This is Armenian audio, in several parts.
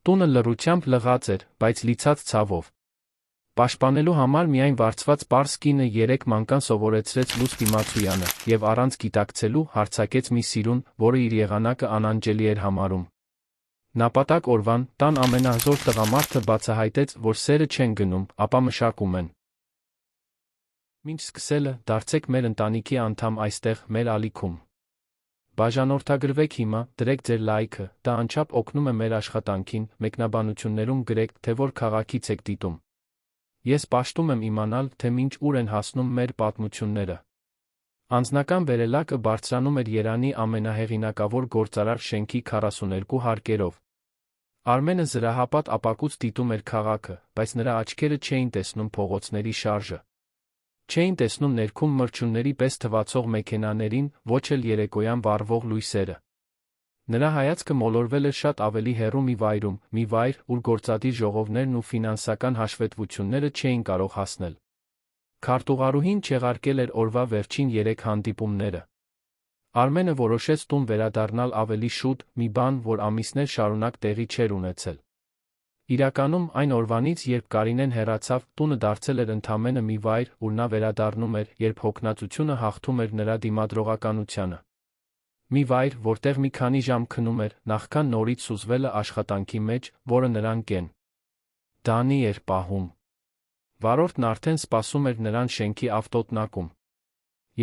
Տունը լռությամբ լղած էր, բայց լիցած ցավով։ Պաշտպանելու համար միայն վարձված պարզ կինը 3 մանկան սովորեցրեց լույս դիմացույանը և առանց գիտակցելու հարձակեց մի սիրուն, որը իր եղանակը անանջելի էր համարում։ Նապատակ օրվան տան ամենահզոր տղամարդը բացահայտեց, որ սերը չեն գնում, ապա մշակում են։ Մինչ սկսելը, դարձեք մեր ընտանիքի անդամ այստեղ, մեր ալիքում։ Բաժանորդագրվեք հիմա, դրեք ձեր լայքը, դա անչափ օգնում է մեր աշխատանքին, մեկնաբանություններում գրեք, թե որ քաղաքից եք դիտում։ Ես պաշտում եմ իմանալ, թե մինչ ուր են հասնում մեր պատմությունները։ Անձնական վերելակը բարձրանում էր Երանի ամենահեղինակավոր գործարար շենքի 42 հարկերով։ Արմենը զրահապատ ապակուց դիտում էր քաղաքը, բայց նրա աչքերը չէին տեսնում փողոցների շարժը։ Չէին տեսնում ներքում մրջյունների պես թվացող մեքենաներին, ոչ էլ երեկոյան վառվող լույսերը։ Նրա հայացքը մոլորվել էր շատ ավելի հեռու մի վայրում, մի վայր, ուր գործադիր ժողովներն ու ֆինանսական հաշվետվությունները չէին կարող հասնել։ Քարտուղարուհին չեղարկել էր օրվա վերջին 3 հանդիպումները։ Արմենը որոշեց տուն վերադառնալ ավելի շուտ, մի բան, որ ամիսներ շարունակ տեղի չէր ունեցել։ Իրականում, այն օրվանից, երբ Կարինեն հեռացավ, տունը դարձել էր ընդամենը մի վայր, ուր նա վերադառնում էր, երբ հոգնածությունը հաղթում էր նրա դիմադրողականությանը։ Մի վայր, որտեղ մի քանի ժամ քնում էր, նախքան նորից սուզվելը աշխատանքի մեջ, որը նրան կեն Դանի էր պահում։ Վարորդն արդեն սպասում էր նրան շենքի ավտոտնակում։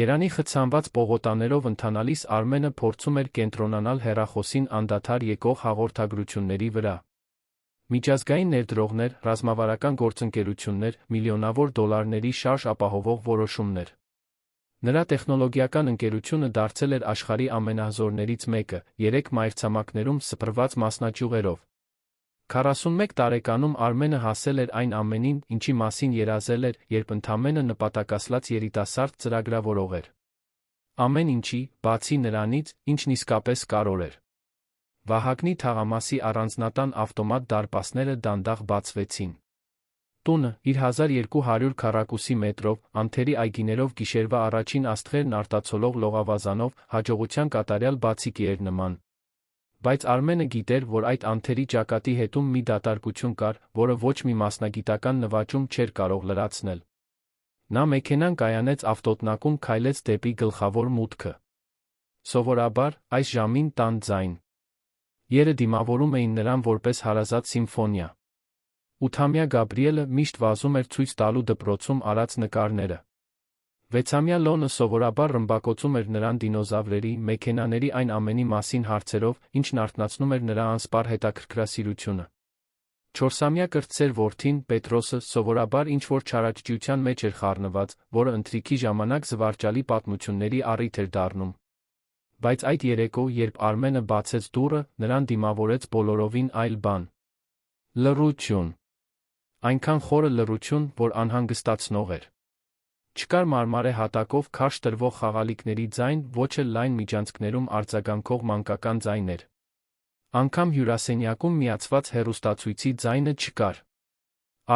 Երանի խցանված պողոտաներով ընթանալիս Արմենը փորձում էր կենտրոնանալ հեռախոսին անդադար եկող հաղորդագրությունների վրա։ Միջազգային ներդրողներ, ռազմավարական գործընկերություններ, միլիոնավոր դոլարների շարժ ապահովող որոշումներ։ Նրա տեխնոլոգիական ընկերությունը դարձել էր աշխարհի ամենահզորներից մեկը, 3 մայրցամաքներում սփռված մասնաճյուղերով։ 41 տարեկանում Արմենը հասել էր այն ամենին, ինչի մասին երազել էր, երբ ընդամենը նպատակասլաց երիտասարդ ծրագրավորող էր։ Ամեն ինչի, բացի նրանից, ինչն իսկապես կարևոր էր։ Վահագնի թաղամասի առանձնատան ավտոմատ դարպասները դանդաղ բացվեցին։ Տունը, իր 1200 քառակուսի մետրով, անթերի այգիներով գիշերվա առաջին աստղերն արտացոլող լողավազանով, հաջողության կատարյալ բացիկի էր նման։ Բայց Արմենը գիտեր, որ այդ անթերի ճակատի հետում մի դատարկություն կար, որը ոչ մի մասնագիտական նվաճում չէր կարող լրացնել։ Նա մեքենան կայանեց ավտոտնակում, քայլեց դեպի գլխավոր մուտքը։ Սովորաբար, այս ժամին տան ձայն երը դիմավորում էին նրան որպես հարազատ սիմֆոնիա։ 8-ամյա Գաբրիելը միշտ վազում էր ցույց տալու դպրոցում արած նկարները։ 6-ամյա Լոնը սովորաբար ռմբակոծում էր նրան դինոզավրերի, մեքենաների այն ամենի մասին հարցերով, ինչն արթնացնում էր նրա անսպառ հետաքրքրասիրությունը։ 4-ամյա կրտսեր որդին, Պետրոսը, սովորաբար ինչ-որ չարաճճիության մեջ էր խառնված, որը ընթրիքի ժամանակ զվարճալի պատմությունների առիթ էր դառնում։ Բայց այդ երեկո, երբ Արմենը բացեց դուռը, նրան դիմավորեց բոլորովին այլ բան։ Լռություն։ Այնքան խորը լռություն, որ անհանգստացնող էր։ Չկար մարմարե հատակով քարշ տրվող խաղալիքների ձայն, ոչ էլ լայն միջանցքներում արձագանքող մանկական ձայներ։ Անգամ հյուրասենյակում միացված հեռուստացույցի ձայնը չկար։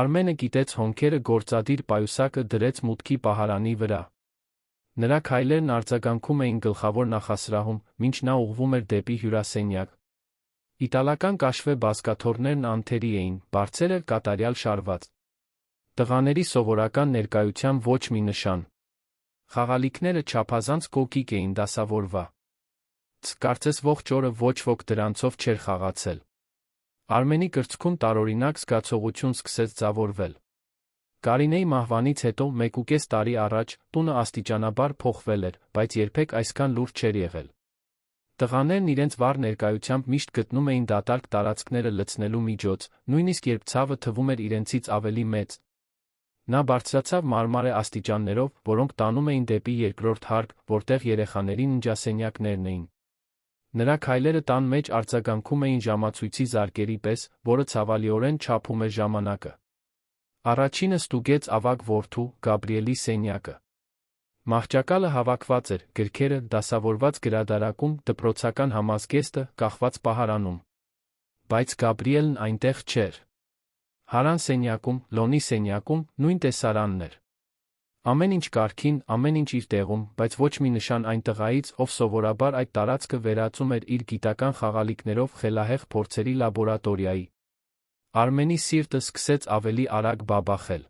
Արմենը գիտեց հոնքերը գործադիր պայուսակը դրեց մուտքի պահարանի վրա։ Նրա քայլերն արձագանքում էին գլխավոր նախասրահում, մինչ նա ուղղվում էր դեպի հյուրասենյակ։ Իտալական կաշվե բազկաթոռներն անթերի էին, բարձերը կատարյալ շարված։ Տղաների սովորական ներկայության ոչ մի նշան։ Խաղալիքները չափազանց կոկիկ էին դասավորվա։ Կարծես ողջ օրը ոչ ոք դրանցով չէր խաղացել։ Արմենի կրծքում տարօրինակ զգացողություն սկսեց ձավորվել։ Կարինեի մահվանից հետո 1.5 տարի առաջ տունը աստիճանաբար փոխվել էր, բայց երբեք այսքան լուրջ չէր եղել։ Տղաներն իրենց վառ ներկայությամբ միշտ գտնում էին դատարկ տարածքները լցնելու միջոց, նույնիսկ երբ ցավը թվում էր իրենցից ավելի մեծ։ Նա բարձրացավ մարմարե աստիճաններով, որոնք տանում էին դեպի երկրորդ հարկ, որտեղ երեխաների ննջասենյակներն էին։ Նրա քայլերը տան մեջ արձագանքում էին ժամացույցի զարկերի պես, որը ցավալիորեն չափում էր ժամանակը։ Առաջինը ստուգեց ավագ որդու, Գաբրիելի սենյակը։ Մահճակալը հավաքված էր, գրքերը, դասավորված գրադարակում, դպրոցական համազգեստը, կախված պահարանում։ Բայց Գաբրիելն այնտեղ չէր։ Հարան սենյակում, Լոնի սենյակում, նույն տեսարանն էր։ Ամեն ինչ կարգին, ամեն ինչ իր տեղում, բայց ոչ մի նշան այն տղայից, ով սովորաբար այդ տարածքը վերածում էր իր գիտական խաղալիքներով խելահեղ փորձերի լաբորատորիայի։ Արմենի սիրտը սկսեց ավելի արագ բաբախել։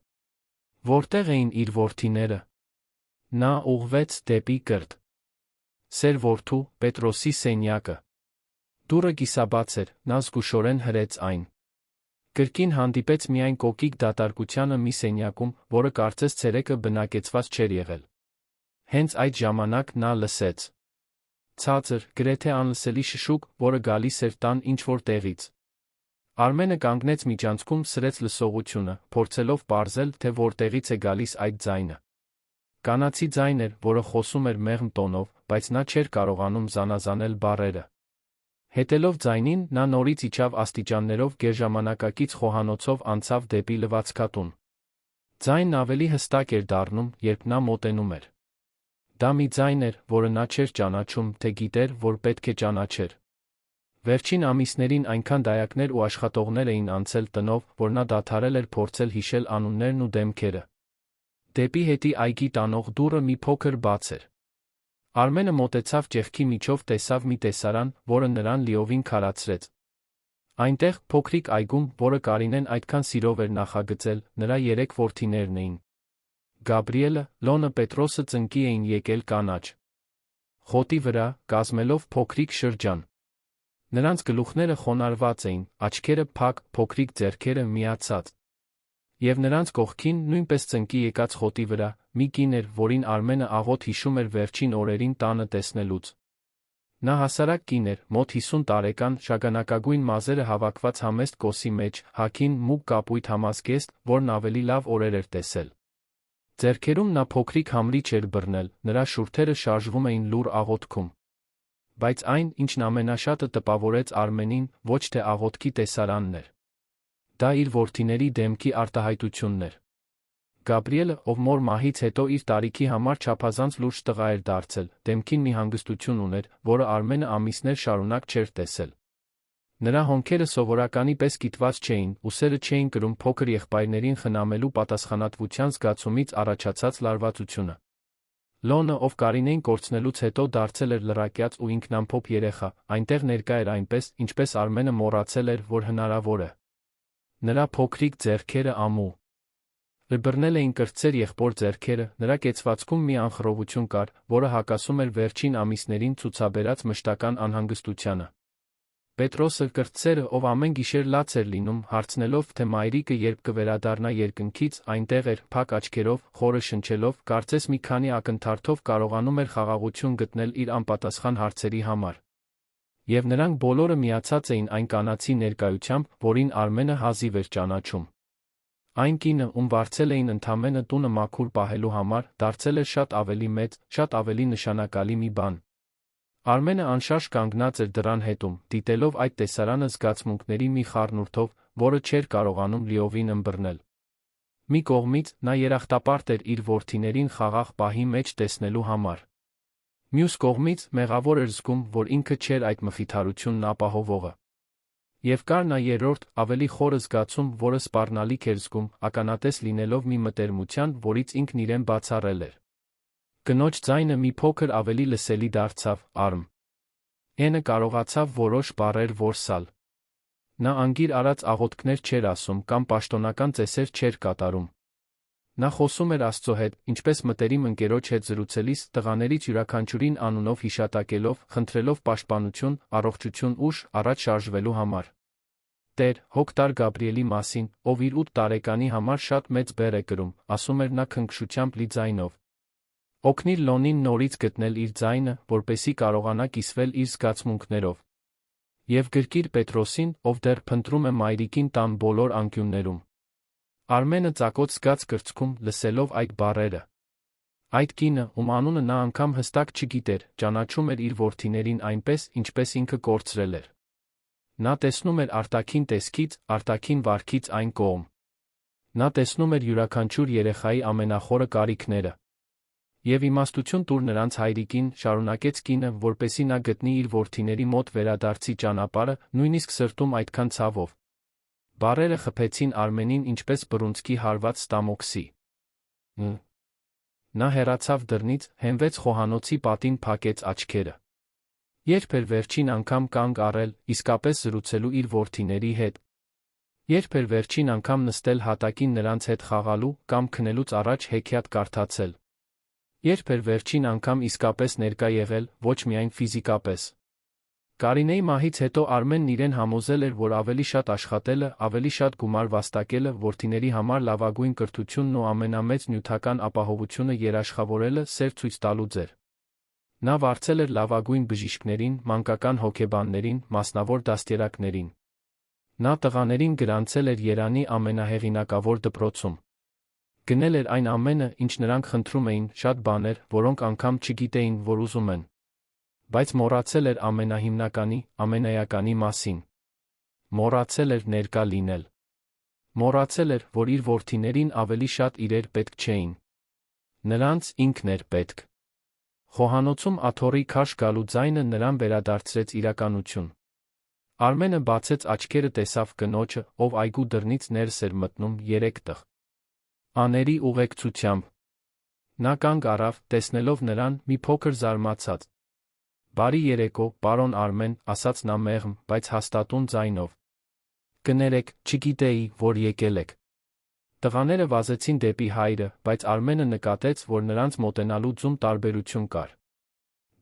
Որտեղ էին իր որդիները։ Նա ուղղվեց դեպի կրտ։ Սեր որդու Պետրոսի սենյակը։ Դուռը կիսաբաց էր, նա զգուշորեն հրեց այն։ Կրկին հանդիպեց միայն կոկիկ դատարկությանը մի սենյակում, որը կարծես ցերեկը բնակեցված չէր եղել։ Հենց այդ ժամանակ նա լսեց ցածր, գրեթե անլսելի շշուկ, որը գալիս էր տան ինչ-որ տեղից։ Արմենը կանգնեց միջանցքում, սրեց լսողությունը, փորձելով պարզել, թե որտեղից է գալիս այդ ձայնը։ Կանացի ձայն էր, որը խոսում էր մեղմ տոնով, բայց նա չէր կարողանում զանազանել բառերը։ Հետելով ձայնին, նա նորից իջավ աստիճաններով գերժամանակակից խոհանոցով անցավ դեպի լվացքատուն։ Ձայնն ավելի հստակ էր դառնում, երբ նա մոտենում էր։ Դա մի ձայն էր, որը նա չէր ճանաչում, թե գիտեր, որ պետք է ճանաչեր։ Վերջին ամիսներին այնքան դայակներ ու աշխատողներ էին անցել տնով, որ նա դադարել էր փորձել հիշել անուններն ու դեմքերը։ Դեպի հետի այգի տանող դուռը մի փոքր բաց էր։ Արմենը մոտեցավ ճեղքի միջով, տեսավ մի տեսարան, որը նրան լիովին քարացրեց։ Այնտեղ, փոքրիկ այգում, որը Կարինեն այդքան սիրով էր նախագծել, նրա 3 որդիներն էին։ Գաբրիելը, Լոնը, Պետրոսը ծնկի էին եկել կանաչ խոտի վրա, կազմելով փոքրիկ շրջան։ Նրանց գլուխները խոնարհված էին, աչքերը փակ, փոքրիկ ձեռքերը միացած։ Եվ նրանց կողքին, նույնպես ծնկի եկած խոտի վրա, մի կին էր, որին Արմենը աղոտ հիշում էր վերջին օրերին տանը տեսնելուց։ Նա հասարակ կին էր, մոտ 50 տարեկան, շագանակագույն մազերը հավաքված համեստ կոսի մեջ, հագին մուգ կապույտ համազգեստ, որն ավելի լավ օրեր էր տեսել։ Ձեռքերում նա փոքրիկ համրիչ էր բռնել, նրա շուրթերը շարժվում էին լուռ աղոթքում։ Բայց այն, ինչն ամենաշատը տպավորեց Արմենին, ոչ թե աղոթքի տեսարանն էր։ Դա իր որդիների դեմքի արտահայտությունն էր։ Գաբրիելը, ով մոր մահից հետո իր տարիքի համար չափազանց լուրջ տղա էր դարձել, դեմքին մի հանգստություն ուներ, որը Արմենը ամիսներ շարունակ չէր տեսել։ Նրա հոնքերը սովորականի պես կիտված չէին, ուսերը չէին կրում փոքր եղբայրներին խնամելու պատասխանատվության զգացումից առաջացած լարվածությունը։ Լոնը, ով Կարինեին կորցնելուց հետո դարձել էր լրակյաց ու ինքնամփոփ երեխա, այնտեղ ներկա էր այնպես, ինչպես Արմենը մոռացել էր, որ հնարավոր է։ Նրա փոքրիկ ձեռքերը ամու բռնել էին կրտսեր եղբոր ձեռքերը, նրա կեցվածքում մի անխռովություն կար, որը հակասում էր վերջին ամիսներին ցուցաբերած մշտական անհանգստությանը։ Պետրոսը, կրտսերը, ով ամեն գիշեր լաց էր լինում, հարցնելով, թե մայրիկը երբ կվերադառնա երկնքից, այնտեղ էր, փակ աչքերով, խորը շնչելով, կարծես մի քանի ակնթարթով կարողանում էր խաղաղություն գտնել իր անպատասխան հարցերի համար։ Եվ նրանք բոլորը միացած էին այն կանացի ներկայությամբ, որին Արմենը հազիվ էր ճանաչում։ Այն կինը, ում վարձել էին ընդամենը տունը մաքուր պահելու համար, դարձել էր շատ ավելի մեծ, շատ ավելի նշանակալի մի բան։ Արմենը անշարժ կանգնած էր դռան հետում, դիտելով այդ տեսարանը զգացմունքների մի խառնուրդով, որը չէր կարողանում լիովին ըմբռնել։ Մի կողմից, նա երախտապարտ էր իր որդիներին խաղաղ պահի մեջ տեսնելու համար։ Մյուս կողմից, մեղավոր էր զգում, որ ինքը չէր այդ մխիթարությունն ապահովողը։ Եվ կար նա երրորդ, ավելի խորը զգացում, որը սպառնալիք էր զգում, ականատես լինելով մի մտերմության, որից ինքն իրեն բացառել էր։ Կնոջ ձայնը մի փոքր ավելի լսելի դարձավ, Արմ։ Էնը կարողացավ որոշ բառեր որսալ։ Նա անգիր արած աղոթքներ չէր ասում կամ պաշտոնական ծեսեր չէր կատարում։ Նա խոսում էր Աստծո հետ, ինչպես մտերիմ ընկերոջ հետ զրուցելիս, տղաներից յուրաքանչյուրին անունով հիշատակելով, խնդրելով պաշտպանություն, առողջություն ուժ, առաջ շարժվելու համար։ Տեր, հոգ տար Գաբրիելի մասին, ով իր 8 տարեկանի համար շատ մեծ բեռ է կրում, ասում էր նա քնքշությամբ լի ձայնով։ Օգնիր Լոնին նորից գտնել իր ձայնը, որպեսզի կարողանա կիսվել իր զգացմունքներով։ Եվ գրկիր Պետրոսին, ով դեռ փնտրում է մայրիկին տան բոլոր անկյուններում։ Արմենը ծակոտ զգաց կրծքում, լսելով այդ բառերը։ Այդ կինը, ում անունը նա անգամ հստակ չգիտեր, ճանաչում էր իր որդիներին այնպես, ինչպես ինքը կորցրել էր։ Նա տեսնում էր արտաքին տեսքից, արտաքին վարքից այն կողմ։ Նա տեսնում էր յուրաքանչյուր երեխայի ամենախորը կարիքները։ Եվ իմաստություն տուր նրանց հայրիկին, շարունակեց կինը, որպեսզի նա գտնի իր որդիների մոտ վերադարձի ճանապարհը, նույնիսկ սրտում այդքան ցավով։ Բառերը խփեցին Արմենին ինչպես բռունցքի հարված ստամոքսի։ Նա հեռացավ դռնից, հենվեց խոհանոցի պատին, փակեց աչքերը։ Երբ էր վերջին անգամ կանգ առել, իսկապես զրուցելու իր որդիների հետ։ Երբ էր վերջին անգամ նստել հատակին նրանց հետ խաղալու կամ քնելուց առաջ հեքիաթ կարդացել։ Երբ էր վերջին անգամ իսկապես ներկա եղել, ոչ միայն ֆիզիկապես։ Կարինեի մահից հետո Արմենն իրեն համոզել էր, որ ավելի շատ աշխատելը, ավելի շատ գումար վաստակելը, որդիների համար լավագույն կրթությունն ու ամենամեծ նյութական ապահովությունը երաշխավորելը սեր ցույց տալուց էր։ Նա վարձել էր լավագույն բժիշկներին, մանկական հոգեբաններին, մասնավոր դաստիարակներին։ Նա տղաներին գրանցել էր Երանի ամենահեղինակավոր դպրոցում։ Գնել էր այն ամենը, ինչ նրանք խնդրում էին, շատ բաներ, որոնք անգամ չգիտեին, որ ուզում են։ Բայց մոռացել էր ամենահիմնականի, ամենայականի մասին։ Մոռացել էր ներկա լինել։ Մոռացել էր, որ իր որդիներին ավելի շատ իրեր պետք չէին։ Նրանց ինքն էր պետք։ Խոհանոցում աթոռի քարշ գալու ձայնը նրան վերադարձրեց իրականություն։ Արմենը բացեց աչքերը, տեսավ կնոջը, ով այգու դռնից ներս էր մտնում երեք տղ աների ուղեկցությամբ։ Նա կանգ առավ, տեսնելով նրան, մի փոքր զարմացած։ «Բարի երեկո, պարոն Արմեն», ասաց նա մեղմ, բայց հաստատուն ձայնով։ «Կներեք, չգիտեի, որ եկել եք»։ Տղաները վազեցին դեպի հայրը, բայց Արմենը նկատեց, որ նրանց մոտենալու ձուն տարբերություն կար։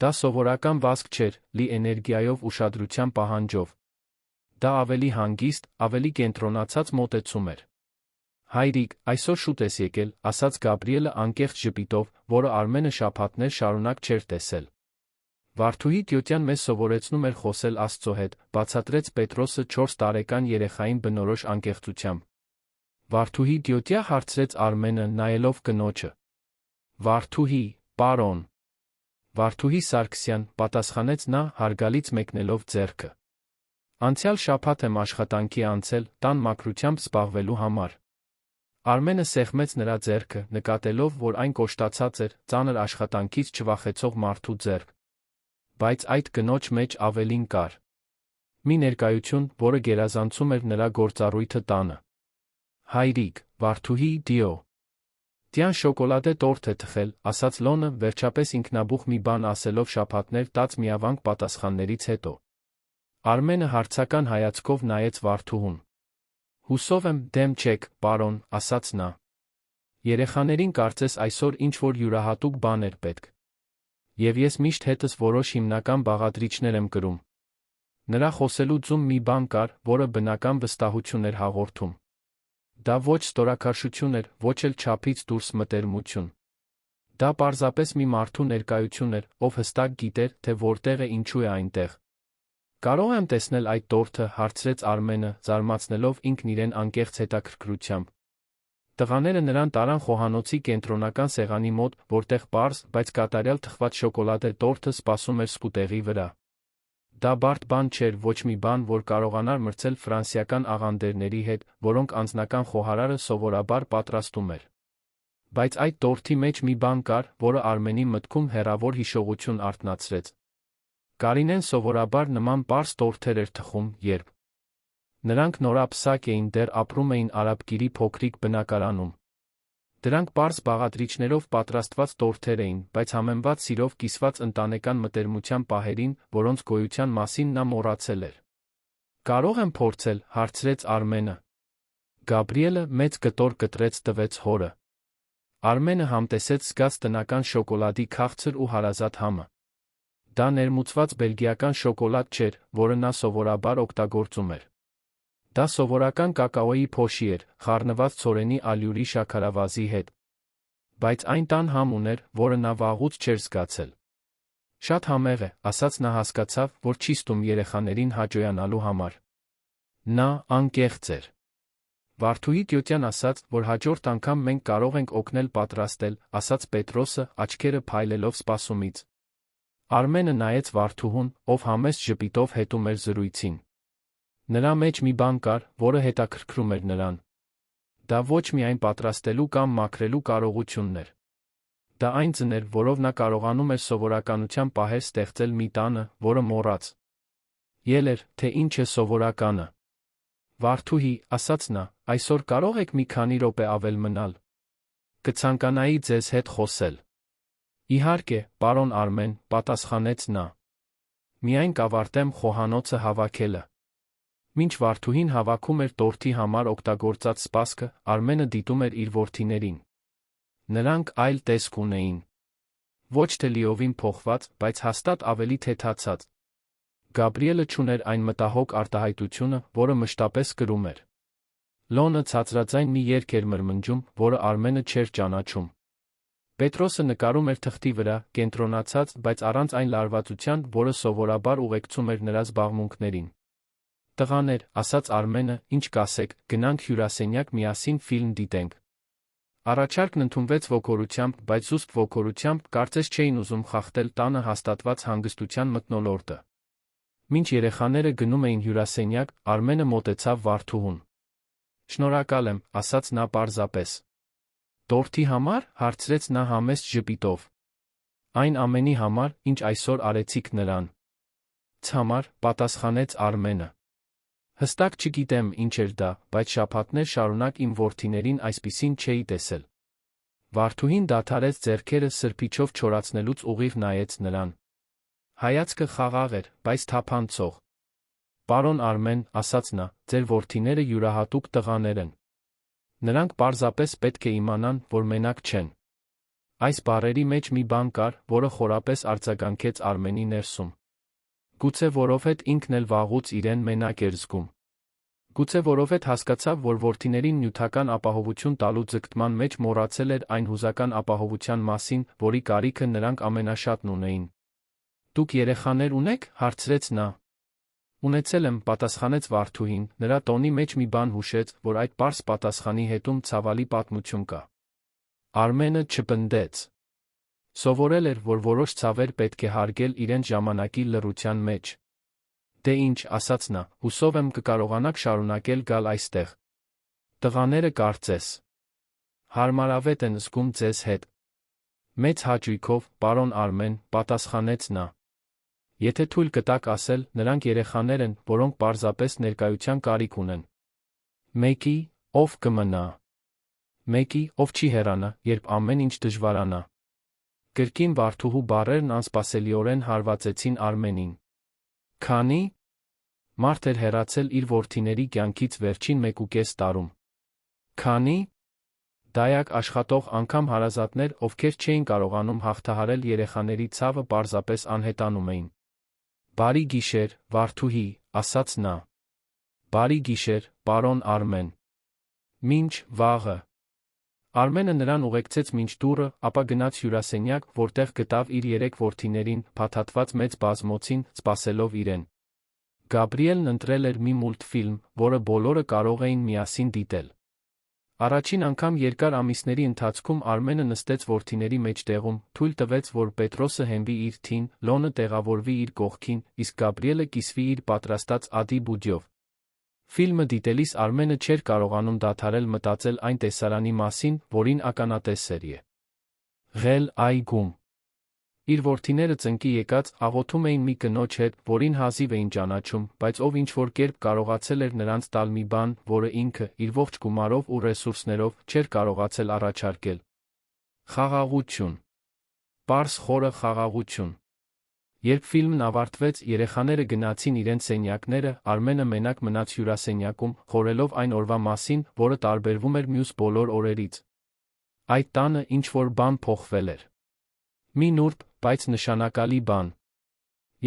Դա սովորական վազք չէր, լի էներգիայով, ուշադրության պահանջով։ Դա ավելի հանգիստ, ավելի կենտրոնացած մոտեցում էր։ «Հայրիկ, այսօր շուտ ես եկել», ասաց Գաբրիելը անկեղծ ժպիտով, որը Արմենը շաբաթներ շարունակ չէր տեսել։ «Վարդուհի Տյոտյան մեզ սովորեցնում էր խոսել Աստծո հետ», բացատրեց Պետրոսը 4 տարեկան երեխային բնորոշ անկեղծությամբ։ «Վարդուհի Տյոտյա», հարցրեց Արմենը, նայելով կնոջը։ «Վարդուհի, պարոն»։ «Վարդուհի Սարգսյան», պատասխանեց նա, հարգալից մեկնելով ձեռքը։ «Անցյալ շաբաթ եմ աշխատանքի անցել, տան մաքրությամբ զբաղվելու համար»։ Արմենը սեղմեց նրա ձեռքը, նկատելով, որ այն կոշտացած էր, ծանր աշխատանքից չվախեցող մարդու ձեռք։ Բայց այդ կնոջ մեջ ավելին կար։ Մի ներկայություն, որը գերազանցում էր նրա գործառույթը տանը։ «Հայրիկ, Վարդուհի Դիո Տյան շոկոլադե տորթ է թխել», ասաց Լոնը, վերջապես ինքնաբուխ մի բան ասելով շաբաթներ տած միավանք պատասխաններից հետո։ Արմենը հարցական հայացքով նայեց Վարդուհուն։ «Հուսով եմ, դեմ չեք, պարոն», ասաց նա։ «Երեխաներին կարծես այսօր ինչ-որ յուրահատուկ բան էր պետք։ Եվ ես միշտ հետս որոշ հիմնական բաղադրիչներ եմ կրում»։ Նրա խոսելու ձում մի բան կար, որը բնական վստահություն էր հաղորդում։ Դա ոչ ստորաքարշություն էր, ոչ էլ չափից դուրս մտերմություն։ Դա պարզապես մի մարդու ներկայություն էր, ով հստակ գիտեր, թե որտեղ է, ինչու է այնտեղ։ «Կարող եմ տեսնել այդ տորթը», հարցրեց Արմենը, զարմացնելով ինքն իրեն անկեղծ հետաքրքրությամբ։ Տղաները նրան տարան խոհանոցի կենտրոնական սեղանի մոտ, որտեղ պարզ, բայց կատարյալ թխված շոկոլադե տորթը սպասում էր սկուտեղի վրա։ Դա բարդ բան չէր, ոչ մի բան, որ կարողանար մրցել ֆրանսիական աղանդերների հետ, որոնք անձնական խոհարարը սովորաբար պատրաստում էր։ Բայց այդ տորթի մեջ մի բան կար, որը Արմենի մտքում հեռավոր հիշողություն արթնացրեց։ Կարինեն սովորաբար նման պարզ տորթեր էր թխում, երբ նրանք նորապսակ էին, դեռ ապրում էին Արաբկիրի փոքրիկ բնակարանում։ Դրանք պարզ բաղադրիչներով պատրաստված տորթեր էին, բայց համեմված սիրով կիսված ընտանեկան մտերմության պահերին, որոնց գոյության մասին նա մոռացել էր։ «Կարող եմ փորձել», հարցրեց Արմենը։ Գաբրիելը մեծ կտոր կտրեց տվեց հորը։ Արմենը համտեսեց զգաց տնական շոկոլադի քաղցր ու հարազատ համը։ Դա ներմուծված բելգիական շոկոլադ չէր, որը նա սովորաբար օգտագործում էր։ Դա սովորական կակաոյի փոշի էր, խառնված ցորենի ալյուրի շաքարավազի հետ։ Բայց այն տան համ ուներ, որը նա վաղուց չէր զգացել։ «Շատ համեղ է», ասաց նա, հասկացավ, որ չի ստում երեխաներին հաճոյանալու համար։ Նա անկեղծ էր։ «Վարդուհի Տյոտյան ասաց, որ հաջորդ անգամ մենք կարող ենք օգնել պատրաստել», ասաց Պետրոսը, աչքերը փայլելով սպասումից։ Արմենը նայեց Վարդուհուն, ով համեստ ժպիտով հետում էր զրույցին։ Նրա մեջ մի բան կար, որը հետաքրքրում էր նրան։ Դա ոչ միայն պատրաստելու կամ մաքրելու կարողությունն էր։ Դա այն ձն էր, որով նա կարողանում էր սովորականության պահեր ստեղծել մի տանը, որը մոռաց ելեր, թե ինչ է սովորականը։ «Վարդուհի», ասաց նա, «այսօր կարող եք մի քանի րոպե ավել մնալ։ Կցանկանայի ձեզ հետ խոսել»։ «Իհարկե, պարոն Արմեն», պատասխանեց նա։ «Միայն կավարտեմ խոհանոցը հավաքելը»։ Մինչ վարդուհին հավաքում էր տորթի համար օգտագործած սպասքը, Արմենը դիտում էր իր որդիներին։ Նրանք այլ տեսք ունեին։ Ոչ թե լիովին փոխված, բայց հաստատ ավելի թեթացած։ Գաբրիելը չուներ այն մտահոգ արտահայտությունը, որը մշտապես կրում էր։ Լոնը ցածրաձայն մի երգ էր մրմնջում, որը Արմենը չէր ճանաչում։ Պետրոսը նկարում էր թղթի վրա, կենտրոնացած, բայց առանց այն լարվածության, որը սովորաբար ուղեկցում էր նրա զբաղմունքներին։ «Տղաներ», ասաց Արմենը, «ինչ կասեք, գնանք հյուրասենյակ միասին ֆիլմ դիտենք»։ Առաջարկն ընդունվեց ոգորությամբ, բայց զուսպ ոգորությամբ, կարծես չէին ուզում խախտել տանը հաստատված հանգստության մթնոլորտը։ Մինչ երեխաները գնում էին հյուրասենյակ, Արմենը մոտեցավ վարդուհուն։ «Շնորհակալ եմ», ասաց նա պարզապես։ «Տորթի համար», հարցրեց նա համեստ ժպիտով։ «Այն ամենի համար, ինչ այսօր արեցիք նրան»։ «Ց համար», պատասխանեց Արմենը։ Հստակ չգիտեմ ինչ էր դա, բայց շաբաթներ շարունակ իմ որդիներին այսպիսին չէի տեսել։ Վարդուհին դադարեց ձեռքերը սրբիչով չորացնելուց ուղիղ նայեց նրան։ Հայացքը խաղաղ էր, բայց թափանցող։ «Պարոն Արմեն», ասաց նա, «ձեր որդիները յուրահատուկ տղաներ են։ Նրանք պարզապես պետք է իմանան, որ մենակ չեն»։ Այս բառերի մեջ մի բան կար, որը խորապես արձագանքեց Արմենի ներսում։ Գուցե որովհետև ինքն էլ վաղուց իրեն մենակ էր զգում։ Գուցե որովհետև հասկացավ, որ որդիներին նյութական ապահովություն տալու ձգտման մեջ մոռացել էր այն հուզական ապահովության մասին, որի կարիքը նրանք ամենաշատն ունեին։ «Դուք երեխաներ ունեք», հարցրեց նա։ «Ունեցել եմ», պատասխանեց վարդուհին, նրա տոնի մեջ մի բան հուշեց, որ այդ պարզ պատասխանի հետում ցավալի պատմություն կա։ Արմենը չպնդեց։ Սովորել էր, որ որոշ ցավեր պետք է հարգել իրենց ժամանակի լռության մեջ։ «Դե ինչ», ասաց նա, «հուսով եմ կկարողանաք շարունակել գալ այստեղ։ Տղաները կարծես հարմարավետ են զգում ձեզ հետ»։ «Մեծ հաճույքով, պարոն Արմեն», պատասխանեց նա։ «Եթե թույլ կտաք ասել, նրանք երեխաներ են, որոնք պարզապես ներկայության կարիք ունեն։ Մեկի, ով կմնա։ Մեկի, ով չի հեռանա, երբ ամեն ինչ դժվարանա»։ Կրկին վարդուհու բառերն անսպասելիորեն հարվածեցին Արմենին։ Քանի մարդ էր հեռացել իր որդիների կյանքից վերջին 1.5 տարում։ Քանի դայակ աշխատող անգամ հարազատներ, ովքեր չէին կարողանում հաղթահարել երեխաների ցավը, պարզապես անհետանում էին։ «Բարի գիշեր, վարդուհի», ասաց նա։ «Բարի գիշեր, պարոն Արմեն»։ Մինչ վաղը։ Արմենը նրան ուղեկցեց մինչ դուռը, ապա գնաց հյուրասենյակ, որտեղ գտավ իր 3 որդիներին, փաթաթված մեծ բազմոցին, սպասելով իրեն։ Գաբրիելն ընտրել էր մի մուլտֆիլմ, որը բոլորը կարող էին միասին դիտել։ Առաջին անգամ երկար ամիսների ընթացքում Արմենը նստեց որդիների մեջտեղում, թույլ տվեց, որ Պետրոսը հենվի իր թին, Լոնը տեղավորվի իր կողքին, իսկ Գաբրիելը կիսվի իր պատրաստած ադի բուդյով։ Ֆիլմը դիտելիս Արմենը չէր կարողանում դադարել մտածել այն տեսարանի մասին, որին ականատես էր եղել այգում։ Իր որդիները ծնկի եկած աղոթում էին մի կնոջ հետ, որին հազիվ էին ճանաչում, բայց ով ինչ-որ կերպ կարողացել էր նրանց տալ մի բան, որը ինքը, իր ողջ գումարով ու ռեսուրսներով, չէր կարողացել առաջարկել։ Խաղաղություն։ Պարզ խորը խաղաղություն։ Երբ ֆիլմն ավարտվեց, երեխաները գնացին իրենց սենյակները, Արմենը մենակ մնաց հյուրասենյակում, խորելով այն օրվա մասին, որը տարբերվում էր մյուս բոլոր օրերից։ Այդ տանը ինչ-որ բան փոխվել էր։ Մի նուրբ, բայց նշանակալի բան։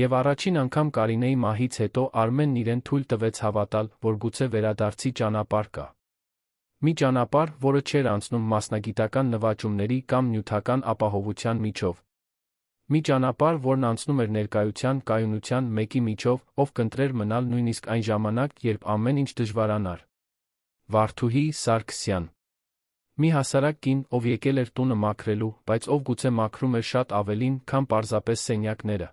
Եվ առաջին անգամ Կարինեի մահից հետո Արմենն իրեն թույլ տվեց հավատալ, որ գուցե վերադարձի ճանապարհ կա։ Մի ճանապարհ, որը չէր անցնում մասնագիտական նվաճումների կամ նյութական ապահովության միջով։ Մի ճանապարհ, որն անցնում էր ներկայության, կայունության մեկի միջով, ով կընտրեր մնալ նույնիսկ այն ժամանակ, երբ ամեն ինչ դժվարանար։ Վարդուհի Սարգսյան։ Մի հասարակ կին, ով եկել էր տունը մաքրելու, բայց ով գուցե մաքրում էր շատ ավելին, քան պարզապես սենյակները։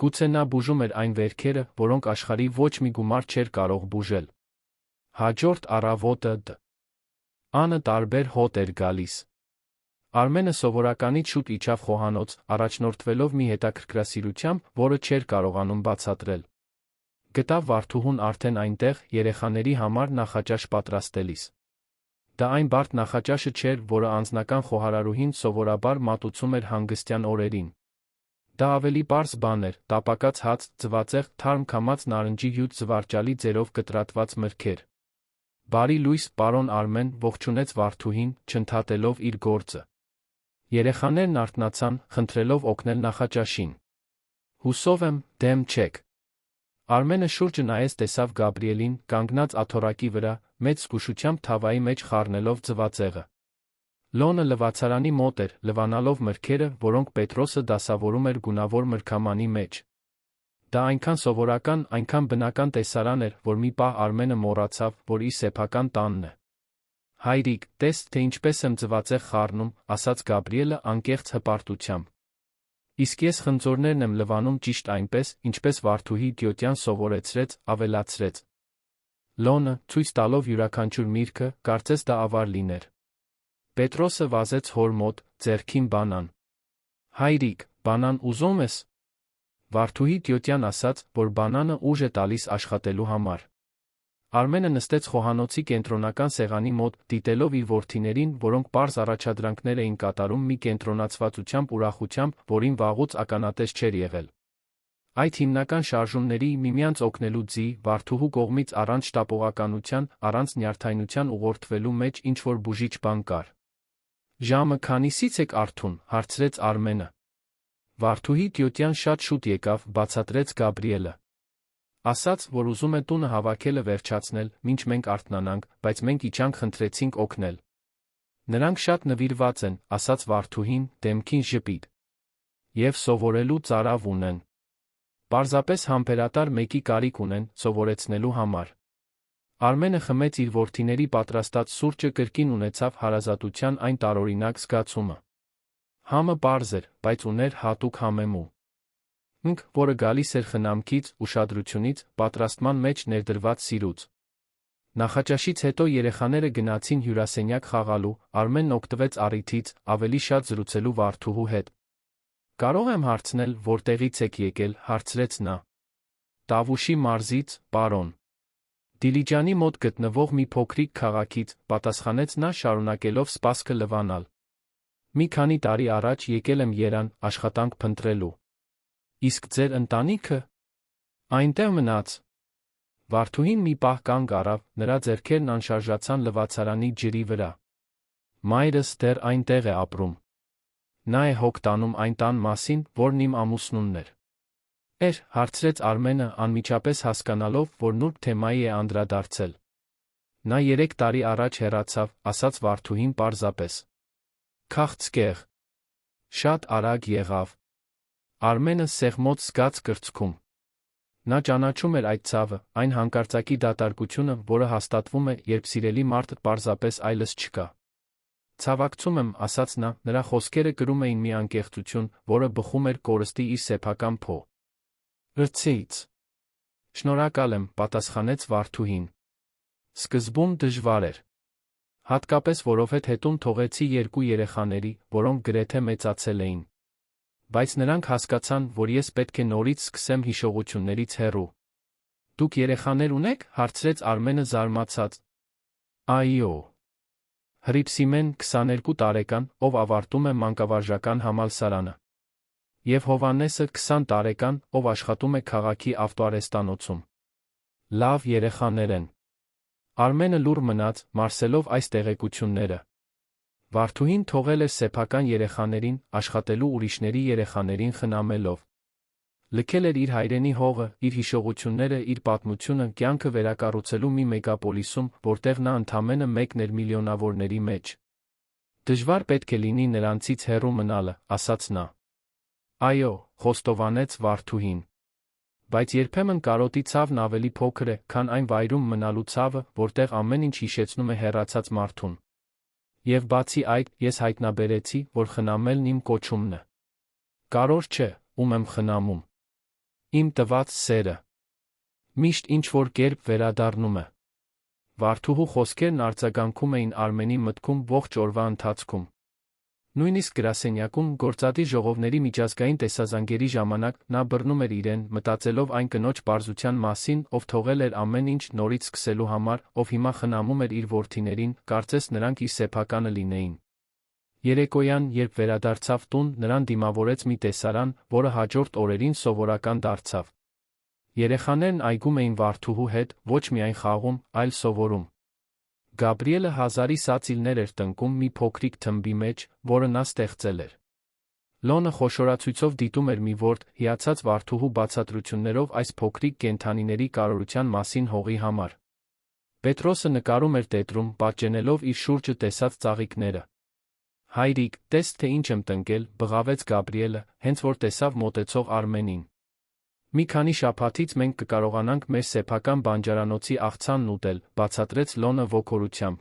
Գուցե նա բուժում էր այն վերքերը, որոնք աշխարհի ոչ մի գումար չէր կարող բուժել։ Հաջորդ առավոտը անը տարբեր հոտ էր գալիս։ Արմենը սովորականից շուտ իջավ խոհանոց, առաջնորդվելով մի հետաքրքրասիրությամբ, որը չէր կարողանում բացատրել։ Գտավ վարդուհուն արդեն այնտեղ, երեխաների համար նախաճաշ պատրաստելիս։ Դա այն բարդ նախաճաշը չէր, որը անձնական խոհարարուհին սովորաբար մատուցում էր հանգստյան օրերին։ Դա ավելի պարզ բան էր, տապակած հաց, ձվածեղ, թարմ քամած նարնջի հյութ զվարճալի ձերով կտրատված մրգեր։ Բարի լույս, պարոն Արմեն, ողջունեց Վարդուհին, չընդհատելով իր գործը։ Երեխաներն արթնացան, խնդրելով օգնել նախաճաշին։ Հուսով եմ, դեմ չեք։ Արմենը շուրջը նայեց, տեսավ Գաբրիելին, կանգնած աթոռակի վրա, մեծ զգուշությամբ թավայի մեջ խառնելով ձվածեղը։ Լոնը լվացարանի մոտ էր, լվանալով մրգերը, որոնք Պետրոսը դասավորում էր գունավոր մրգամանի մեջ։ Դա այնքան սովորական, այնքան բնական տեսարան էր, որ մի պահ Արմենը մոռացավ, որ իր սեփական տանն է։ Հայրիկ, տես, թե ինչպես եմ ձվածեղ խառնում, ասաց Գաբրիելը անկեղծ հպարտությամբ։ Իսկ ես խնձորներն եմ լվանում ճիշտ այնպես, ինչպես Վարդուհի Դյոտյան սովորեցրեց, ավելացրեց Լոնը, ցույց տալով յուրաքանչյուր միրգը, կարծես դա ավար լիներ։ Պետրոսը վազեց հոր մոտ, ձեռքին բանան։ Հայրիկ, բանան ուզում ես։ Վարդուհի Դյոտյան ասաց, որ բանանը ուժ է տալիս աշխատելու համար։ Արմենը նստեց խոհանոցի կենտրոնական սեղանի մոտ, դիտելով իր որդիներին, որոնք պարզ առաջադրանքներ էին կատարում մի կենտրոնացվածությամբ ուրախությամբ, որին վաղուց ականատես չէր եղել։ Այդ հիմնական շարժումների, միմյանց օգնելու ձի, Վարդուհու կողմից առանց շտապողականության, առանց նյարդայնության ուղղորդվելու մեջ ինչ-որ բուժիչ բան կար։ Ժամը քանիսից եք արթուն, հարցրեց Արմենը։ Վարդուհի Դյոտյան շատ շուտ եկավ, բացատրեց Գաբրիելը։ Ասաց, որ ուզում է տունը հավաքելը վերջացնել, մինչ մենք արթնանանք, բայց մենք իջանք խնդրեցինք օգնել։ Նրանք շատ նվիրված են, ասաց Վարդուհին, դեմքին ժպիտ։ Եվ սովորելու ծարավ ունեն։ Պարզապես համբերատար մեկի կարիք ունեն, սովորեցնելու համար։ Արմենը խմեց իր որդիների պատրաստած սուրճը, կրկին ունեցավ հարազատության այն տարօրինակ զգացումը։ Համը պարզ էր, բայց ուներ հատուկ համեմու։ Որը գալիս էր խնամքից, ուշադրությունից, պատրաստման մեջ ներդրված սիրուց։ Նախաճաշից հետո երեխաները գնացին հյուրասենյակ խաղալու, Արմենն օգտվեց առիթից, ավելի շատ զրուցելու Վարդուհու հետ։ Կարող եմ հարցնել, որտեղից եք եկել, հարցրեց նա։ Տավուշի մարզից, պարոն։ Դիլիջանի մոտ գտնվող մի փոքրիկ քաղաքից, պատասխանեց նա, շարունակելով սպասքը լվանալ։ Մի քանի տարի առաջ եկել եմ Երան, աշխատանք փնտրելու։ Իսկ ձեր ընտանիքը այնտեղ մնաց։ Վարդուհին մի պահ կանգ առավ, նրա ձեռքերն անշարժացան լվացարանի ջրի վրա։ Մայրս դեռ այնտեղ է ապրում։ Նա է հոգ տանում այն տան մասին, որն իմ ամուսնունն էր։ Հարցրեց Արմենը, անմիջապես հասկանալով, որ նուրբ թեմայի է անդրադարձել։ Նա 3 տարի առաջ հեռացավ, ասաց Վարդուհին պարզապես։ Քաղցկեղ։ Շատ արագ եղավ։ Արմենը սեղմոց զգաց կրծքում։ Նա ճանաչում էր այդ ցավը, այն հանկարծակի դատարկությունը, որը հաստատվում է, երբ սիրելի մարդը պարզապես այլս չկա։ Ցավակցում եմ, ասաց նա, նրա խոսքերը կրում էին մի անկեղծություն, որը բխում էր կորստի իր սեփական փո։ Ըրցեից։ Շնորհակալ եմ, պատասխանեց Վարդուհին։ Սկզբում դժվար էր։ Հատկապես որովհետև հետում թողեցի 2 երեխաների, որոնք գրեթե մեծացել էին։ Բայց նրանք հասկացան, որ ես պետք է նորից սկսեմ հիշողություններից հեռու։ Դուք երեխաներ ունեք, հարցրեց Արմենը զարմացած։ Այո։ Հռիփսիմեն 22 տարեկան, ով ավարտում է մանկավարժական համալսարանը։ Եվ Հովհաննեսը 20 տարեկան, ով աշխատում է քաղաքի ավտոարհեստանոցում։ Լավ երեխաներ են։ Արմենը լուռ մնաց, մարսելով այս տեղեկությունները։ Վարդուհին թողել էր սեփական երեխաներին, աշխատելու ուրիշների երեխաներին խնամելով։ Լքել էր իր հայրենի հողը, իր հիշողությունները, իր պատմությունը, կյանքը վերակառուցելու մի մեգապոլիսում, որտեղ նա ընդամենը մեկն էր միլիոնավորների մեջ։ Դժվար պետք է լինի նրանցից հեռու մնալը, ասաց նա։ Այո, խոստովանեց Վարդուհին։ Բայց երբեմն կարոտի ցավն ավելի փոքր է, քան այն վայրում մնալու ցավը, որտեղ ամեն ինչ հիշեցնում է հեռացած մարդուն։ Եվ բացի այդ, ես հայտնաբերեցի, որ խնամելն իմ կոչումն է։ Կարոր չէ, ում եմ խնամում։ Իմ տված սերը։ Միշտ ինչ-որ կերպ վերադառնում է։ Վարդուհու խոսքերն արձագանքում էին Արմենի մտքում ողջ օրվա ընթացքում։ Նույնիսկ գրասենյակում գործադիր ժողովների միջազգային տեսազանգերի ժամանակ նա բռնում էր իրեն, մտածելով այն կնոջ պարզության մասին, ով թողել էր ամեն ինչ նորից սկսելու համար, ով հիմա խնամում էր իր որդիներին, կարծես նրանք իր սեփականը լինեին։ Երեկոյան, երբ վերադարձավ տուն, նրան դիմավորեց մի տեսարան, որը հաջորդ օրերին սովորական դարձավ։ Երեխաներն այգում էին Վարդուհու հետ, ոչ միայն խաղում, այլ սովորում։ Գաբրիելը հազարի սացիլներ էր տնկում մի փոքրիկ թմբի մեջ, որը նա ստեղծել էր։ Լոնը խոշորացույցով դիտում էր մի ворդ, հիացած Վարդուհու բացատրություններով այս փոքրիկ կենդանիների կարողության մասին հողի համար։ Պետրոսը նկարում էր տետրում, պատճենելով իր շուրջը տեսած ծաղիկները։ «Հայրիկ, տես թե ինչ եմ տնկել», բղավեց Գաբրիելը, հենց որ տեսավ մոտեցող Արմենին։ «Մի քանի շաբաթից մենք կկարողանանք մեր սեփական բանջարանոցի աղցանն ուտել», բացատրեց Լոնը ոգորությամբ։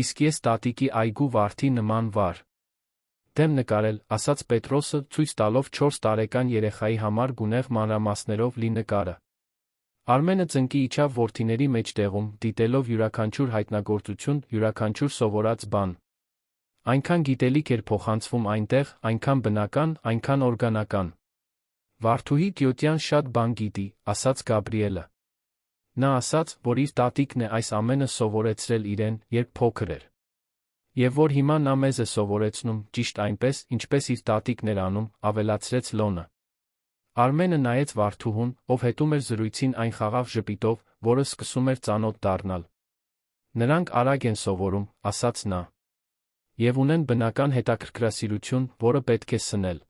«Իսկ ես տատիկի այգու վարդի նման վար դեմ նկարել», ասաց Պետրոսը, ցույց տալով 4 տարեկան երեխայի համար գունեղ մանրամասներով լի նկարը։ Արմենը ծնկի իջավ որդիների մեջտեղում, դիտելով յուրաքանչյուր հայտնագործություն, յուրաքանչյուր սովորած բան։ Այնքան գիտելիք էր փոխանցվում այնտեղ, այնքան բնական, այնքան օրգանական։ «Վարդուհի Կյոտյան շատ բան գիտի», ասաց Գաբրիելը։ Նա ասաց, որ իր տատիկն է այս ամենը սովորեցրել իրեն, երբ փոքր էր։ Եվ որ հիմա նա մեզ է սովորեցնում, ճիշտ այնպես, ինչպես իր տատիկն էր անում, ավելացրեց Լոնը։ Արմենը նայեց Վարդուհուն, ով հետում էր զրույցին այն խաղաղ ժպիտով, որը սկսում էր ծանոթ դառնալ։ «Նրանք արագ են սովորում», ասաց նա։ «Եվ ունեն բնական հետաքրքրասիրություն, որը պետք է սնել»։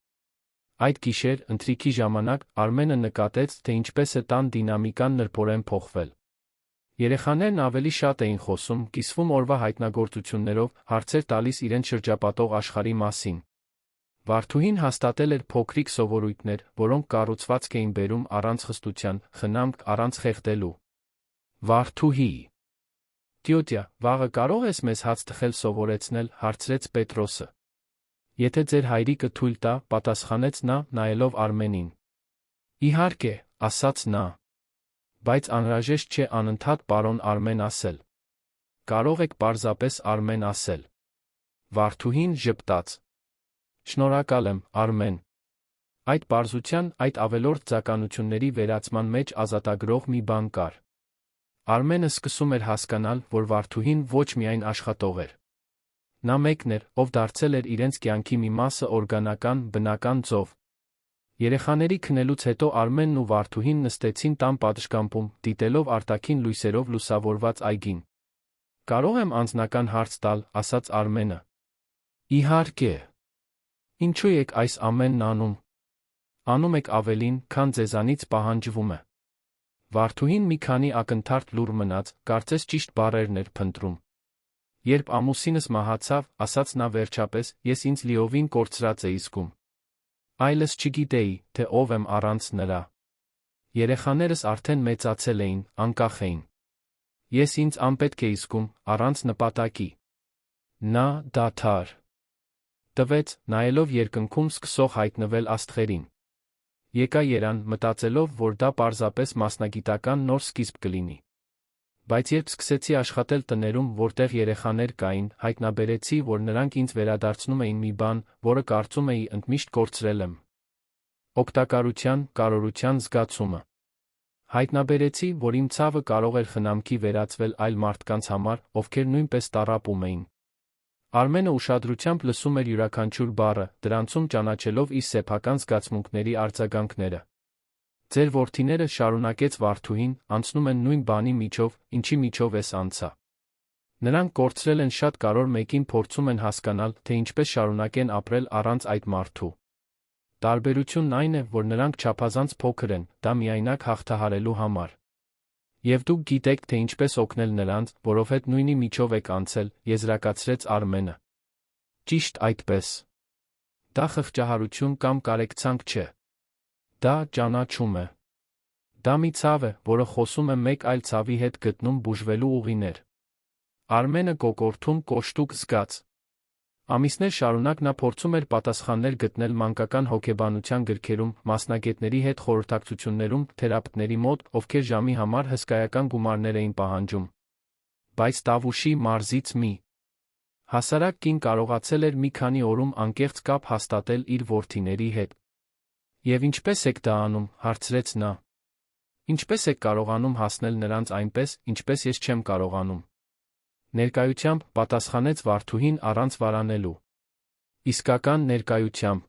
Այդ գիշեր, ընթրիքի ժամանակ, Արմենը նկատեց, թե ինչպես է տան դինամիկան նրբորեն փոխվել։ Երեխաներն ավելի շատ էին խոսում, կիսվում օրվա հայտնագործություններով, հարցեր տալիս իրենց շրջապատող աշխարհի մասին։ Վարդուհին հաստատել էր փոքրիկ սովորույթներ, որոնք կառուցվածք էին բերում առանց խստության, խնամք առանց խեղդելու։ «Վարդուհի, տյոտյա, վաղը կարող ես մեզ հաց թխել սովորեցնել», հարցրեց Պետրոսը։ «Եթե ձեր հայրիկը թույլ տա», պատասխանեց նա, նայելով Արմենին։ «Իհարկե», ասաց նա։ «Բայց անհրաժեշտ չէ անընդհատ պարոն Արմեն ասել։ Կարող եք պարզապես Արմեն ասել»։ Վարդուհին ժպտաց։ «Շնորհակալ եմ, Արմեն»։ Այդ պարզության, այդ ավելորդ ձականությունների վերացման մեջ ազատագրող մի բան կար։ Արմենը սկսում էր հասկանալ, որ Վարդուհին ոչ միայն աշխատող էր։ Նա մեկն էր, ով դարձել էր իրենց կյանքի մի մասը օրգանական, բնական ձով։ Երեխաների քնելուց հետո Արմենն ու Վարդուհին նստեցին տան պատշգամբում, դիտելով արտաքին լույսերով լուսավորված այգին։ «Կարող եմ անձնական հարց տալ», ասաց Արմենը։ «Իհարկե։ Ինչու եք այս ամենն անում։ Անում եք ավելին, քան ձեզանից պահանջվում է»։ Վարդուհին մի քանի ակնթարթ լուռ մնաց, կարծես ճիշտ բառերն էր փնտրում։ «Երբ ամուսինս մահացավ», ասաց նա վերջապես, «ես ինձ լիովին կորցրած էի զգում։ Այլս չգիտեի, թե ով եմ առանց նրա։ Երեխաներս արդեն մեծացել էին, անկախ էին։ Ես ինձ անպետք էի զգում, առանց նպատակի»։ Նա դադար տվեց, նայելով երկնքում սկսող հայտնվել աստղերին։ Եկա երան, մտածելով, որ դա պարզապես մասնագիտական նոր սկիզբ կլինի։ Բայց երբ սկսեցի աշխատել տներում, որտեղ երեխաներ կային, հայտնաբերեցի, որ նրանք ինձ վերադարձնում էին մի բան, որը կարծում էի ընդմիշտ կորցրել եմ։ Օգտակարության, կարողության զգացումը։ Հայտնաբերեցի, որ իմ ցավը կարող էր խնամքի վերածվել այլ մարդկանց համար, ովքեր նույնպես տառապում էին։ Արմենը ուշադրությամբ լսում էր յուրաքանչյուր բառը, դրանցում ճանաչելով իր սեփական զգացմունքների արձագանքները։ «Ձեր որդիները», շարունակեց Վարդուհին, «անցնում են նույն բանի միջով, ինչի միջով ես անցա։ Նրանք կորցրել են շատ կարևոր մեկին, փորձում են հասկանալ, թե ինչպես շարունակեն ապրել առանց այդ մարդու։ Տարբերությունն այն է, որ նրանք չափազանց փոքր են, դա միայնակ հաղթահարելու համար։ Եվ դուք գիտեք, թե ինչպես օգնել նրանց, որովհետև նույնի միջով եք անցել», եզրակացրեց Արմենը։ «Ճիշտ այդպես։ Դա խղճահարություն կամ կարեկցանք չէ։ Դա ճանաչում է։ Դա մի ցավ է, որը խոսում է մեկ այլ ցավի հետ գտնում բուժվելու ուղիներ»։ Արմենը կոկորդում կոշտուկ զգաց։ Ամիսներ շարունակ նա փորձում էր պատասխաններ գտնել մանկական հոգեբանության գրքերում, մասնագետների հետ խորհրդակցություններում, թերապևտների մոտ, ովքեր ժամի համար հսկայական գումարներ էին պահանջում։ Բայց Տավուշի մարզից մի հասարակ կին կարողացել էր մի քանի օրում անկեղծ կապ հաստատել իր որդիների հետ։ «Եվ ինչպե՞ս եք դա անում», հարցրեց նա։ «Ինչպե՞ս եք կարողանում հասնել նրանց այնպես, ինչպես ես չեմ կարողանում»։ Ներկայությամբ, պատասխանեց Վարդուհին առանց վարանելու։ Իսկական ներկայությամբ։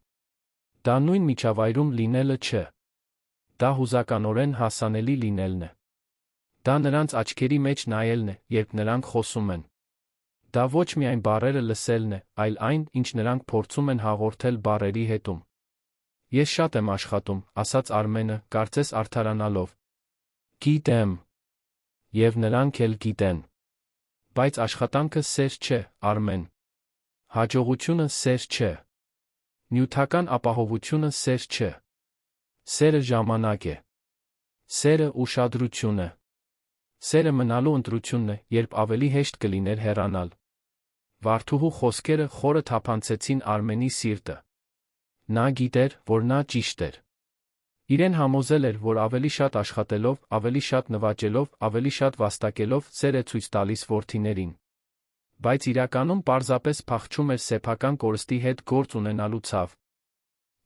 Դա նույն միջավայրում լինելը չէ։ Դա հուզականորեն հասանելի լինելն է։ Դա նրանց աչքերի մեջ նայելն է, երբ նրանք խոսում են։ Դա ոչ միայն բառերը լսելն է, այլ այն, ինչ նրանք փորձում են հաղորդել բառերի հետում։ Ես շատ եմ աշխատում, ասաց Արմենը, կարծես արդարանալով։ Գիտեմ։ Եվ նրանք էլ գիտեն։ Բայց աշխատանքը սեր չէ, Արմեն։ Հաջողությունը սեր չէ։ Նյութական ապահովությունը սեր չէ։ Սերը ժամանակ է։ Սերը ուշադրություն է։ Սերը մնալու ընտրությունն է, երբ ավելի հեշտ կլիներ հեռանալ։ Վարդուհու խոսքերը խորը թափանցեցին Արմենի սիրտը։ Նա գիտեր, որ նա ճիշտ էր։ Իրեն համոզել էր, որ ավելի շատ աշխատելով, ավելի շատ նվաճելով, ավելի շատ վաստակելով սեր է ցույց տալիս որդիներին։ Բայց իրականում պարզապես փախչում էր սեփական կորստի հետ գործ ունենալու ցավ։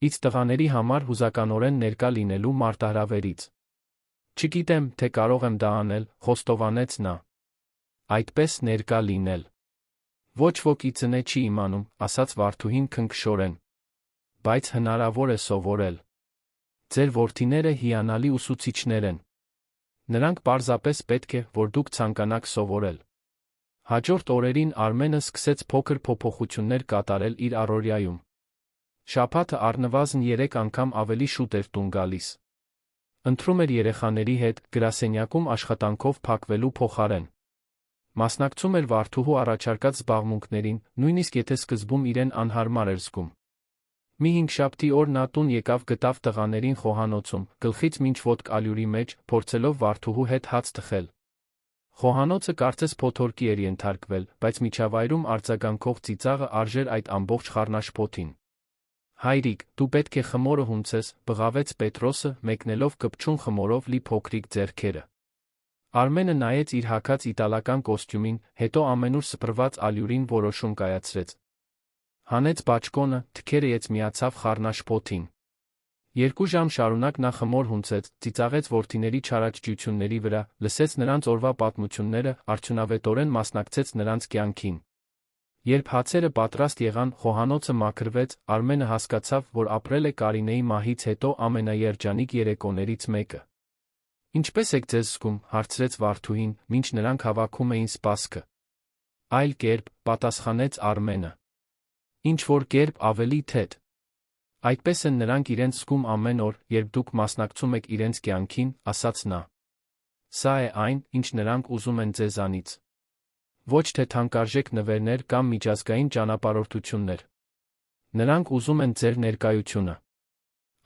Իսկ տղաների համար հուզականորեն ներկա լինելու մարտահրավերից։ Չգիտեմ, թե կարող եմ դա անել, խոստովանեց նա։ Այդպես ներկա լինել։ Ոչ ոք ի ծնե չի իմանում, ասաց Վարդուհին քնքշորեն։ Բայց հնարավոր է սովորել։ Ձեր որդիները հիանալի ուսուցիչներ են։ Նրանք պարզապես պետք է, որ դուք ցանկանաք սովորել։ Հաջորդ օրերին Արմենը սկսեց փոքր փոփոխություններ կատարել իր առօրյայում։ Շաբաթը առնվազն 3 անգամ ավելի շուտ էր տուն գալիս։ Ընտրում էր երեխաների հետ գրասենյակում աշխատանքով փակվելու փոխարեն։ Մասնակցում էր Վարդուհու առաջարկած զբաղմունքներին, նույնիսկ եթե սկզբում իրեն անհարմար էր զգում։ Մի հինգշաբթի օր նա տուն եկավ գտավ տղաներին խոհանոցում, գլխից մինչ ոտք ալյուրի մեջ, փորձելով Վարդուհու հետ հաց թխել։ Խոհանոցը կարծես փոթորկի էր ենթարկվել, բայց միջավայրում արձագանքող ծիծաղը արժեր այդ ամբողջ խառնաշփոթին։ Հայրիկ, դու պետք է խմորը հունցես, բղավեց Պետրոսը, մեկնելով կպչուն խմորով լի փոքրիկ ձեռքերը։ Արմենը նայեց իր հագած իտալական կոստյումին, հետո ամենուր սփռված ալյուրին որոշում կայացրեց։ Հանեց բաճկոնը, թքերը եծ միացավ խառնաշփոթին։ 2 ժամ շարունակ նա խմոր հունցեց, ծիծաղեց որդիների չարաճճությունների վրա, լսեց նրանց օրվա պատմությունները, արդյունավետորեն մասնակցեց նրանց կյանքին։ Երբ հացերը պատրաստ եղան, խոհանոցը մաքրվեց, Արմենը հասկացավ, որ ապրել է Կարինեի մահից հետո ամենաերջանիկ երեկոներից մեկը։ Ինչպե՞ս եք ձեզ զգում, հարցրեց Վարդուհին, մինչ նրանք հավաքում էին սպասքը։ Այլ կերպ, պատասխանեց Արմենը։ Ինչ-որ կերպ ավելի թեթ։ Այդպես են նրանք իրենց զգում ամեն օր, երբ դուք մասնակցում եք իրենց կյանքին, ասաց նա։ Սա է այն, ինչ նրանք ուզում են ձեզանից։ Ոչ թե թանկարժեք նվերներ կամ միջազգային ճանապարհորդություններ։ Նրանք ուզում են ձեր ներկայությունը։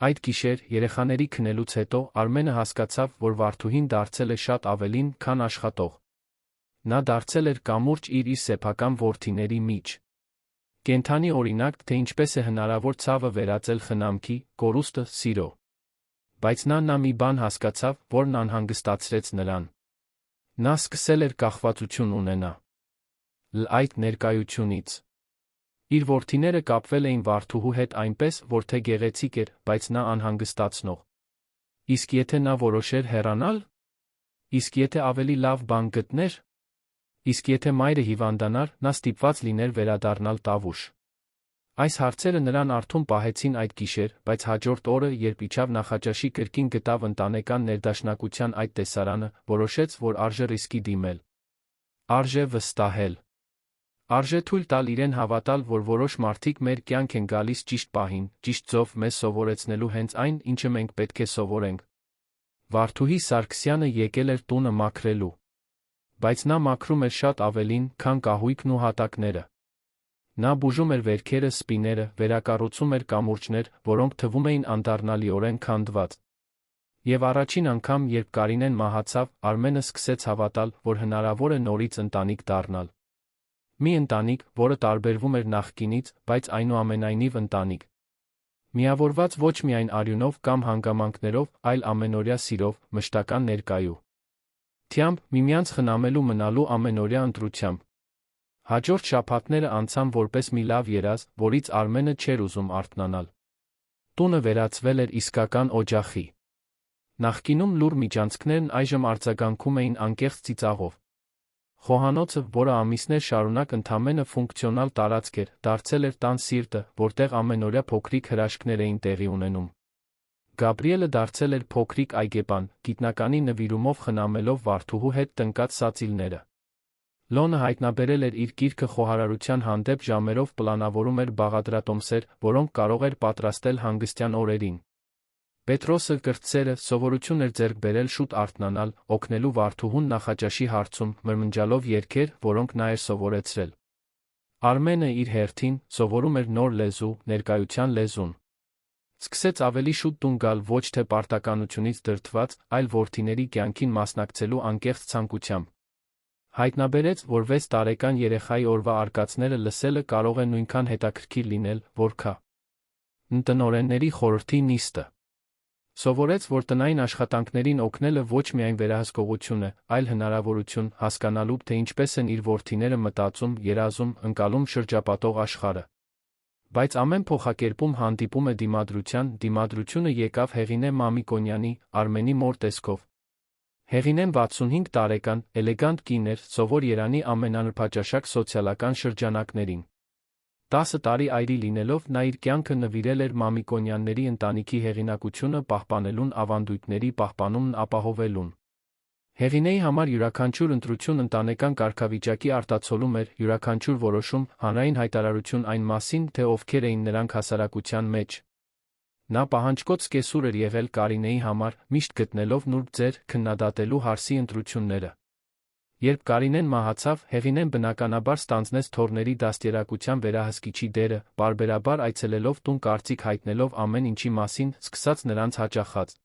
Այդ գիշեր, երեխաների քնելուց հետո, Արմենը հասկացավ, որ Վարդուհին դարձել է շատ ավելին, քան աշխատող։ Նա դարձել էր կամուրջ իր սեփական որդիների միջ։ Կենդանի օրինակ, թե ինչպես է հնարավոր ցավը վերածել խնամքի, կորուստը՝ սիրո։ Բայց նա մի բան հասկացավ, որն անհանգստացրեց նրան։ Նա սկսել էր կախվածություն ունենա այդ ներկայությունից։ Իր որդիները կապվել էին Վարդուհու հետ այնպես, որ թե գեղեցիկ էր, բայց նա անհանգստացնող։ Իսկ եթե նա որոշեր հեռանալ։ Իսկ եթե ավելի լավ բան գտներ։ Իսկ եթե մայրը հիվանդանար, նա ստիպված լիներ վերադառնալ Տավուշ։ Այս հարցերը նրան արթուն պահեցին այդ գիշեր, բայց հաջորդ օրը, երբ իջավ Նախաճաշի կրկին գտավ ընտանեկան ներդաշնակության այդ տեսարանը, որոշեց, որ արժե ռիսկի դիմել։ Արժե վստահել։ Արժե թույլ տալ իրեն հավատալ, որ որոշ մարդիկ մեր կյանք են գալիս ճիշտ պահին, ճիշտ ձով մեզ սովորեցնելու հենց այն, ինչը մենք պետք է սովորենք։ Վարդուհի Սարգսյանը եկել էր տունը մաքրելու։ Բայց նա մաքրում էր շատ ավելին, քան կահույքն ու հատակները։ Նա բուժում էր վերքերը, սպիները, վերակառուցում էր կամուրջներ, որոնք թվում էին անդառնալիորեն քանդված։ Եվ առաջին անգամ, երբ Կարինեն մահացավ, Արմենը սկսեց հավատալ, որ հնարավոր է նորից ընտանիք դառնալ։ Մի ընտանիք, որը տարբերվում էր նախկինից, բայց այնուամենայնիվ ընտանիք։ Միավորված ոչ միայն արյունով կամ հանգամանքներով, այլ ամենօրյա սիրով, մշտական ներկայու։ Թյամբ, միմյանց խնամելու մնալու ամենօրյա ընտրությամբ։ Հաջորդ շաբաթները անցան որպես մի լավ երազ, որից Արմենը չէր ուզում արթնանալ։ Տունը վերածվել էր իսկական օջախի։ Նախկինում լուռ միջանցքներն այժմ արձագանքում էին անկեղծ ծիծաղով։ Խոհանոցը, որը ամիսներ շարունակ ընդամենը ֆունկցիոնալ տարածք էր, դարձել էր տան սիրտը, որտեղ ամենօրյա փոքրիկ հրաշքներ էին տեղի ունենում։ Գաբրիելը դարձել էր փոքրիկ այգեպան, գիտնականի նվիրումով խնամելով վարդուհու հետ տնկած սածիլները։ Լոնը հայտնաբերել էր իր գիրքը խոհարարության հանդեպ ժամերով պլանավորում էր բաղադրատոմսեր, որոնք կարող էր պատրաստել հանգստյան օրերին։ Պետրոսը կրտսերը սովորություն էր ձեռք բերել շուտ արթնանալ, օգնելու վարդուհուն նախաճաշի հարցում, մրմնջալով երգեր, որոնք նա էր սովորեցրել։ Արմենը իր հերթին սովորում էր նոր լեզու, ներկայության լեզուն։ Սկսեց ավելի շուտ տուն գալ ոչ թե պարտականությունից դրդված, այլ որդիների կյանքին մասնակցելու անկեղծ ցանկությամբ։ Հայտնաբերեց, որ 6 տարեկան երեխայի օրվա արկածները լսելը կարող է նույնքան հետաքրքիր լինել, որքան տնօրենների խորհրդի նիստը։ Սովորեց, որ տնային աշխատանքներին օգնելը ոչ միայն վերահսկողություն է, այլ հնարավորություն հասկանալու, թե ինչպես են իր որդիները մտածում, երազում, ընկալում շրջապատող աշխարհը։ Բայց ամեն փոխակերպում հանդիպում է դիմադրությունը եկավ Հեղինե Մամիկոնյանի, Արմենի մոր տեսքով։ Հեղինեն 65 տարեկան, էլեգանտ կին էր, սովոր Երանի ամենանրբաճաշակ սոցիալական շրջանակներին։ 10 տարի այրի լինելով նա իր կյանքը նվիրել էր Մամիկոնյանների ընտանիքի հեղինակությունը պահպանելուն, ավանդույթների պահպանումն ապահովելուն։ Հեղինեի համար յուրաքանչյուր ընտրություն ընտանեկան կարգավիճակի արտացոլում էր, յուրաքանչյուր որոշում հանրային հայտարարություն այն մասին, թե ովքեր էին նրանք հասարակության մեջ։ Նա պահանջկոտ կեսուր էր եղել Կարինեի համար, միշտ գտնելով նուրբ ձեր քննադատելու հարսի ընտրությունները։ Երբ Կարինեն մահացավ, Հեղինեն բնականաբար ստանձնեց թոռների դաստիարակության վերահսկիչի դերը, պարբերաբար այցելելով տուն կարծիք հայտնելով ամեն ինչի մասին, սկսած նրանց հաճախած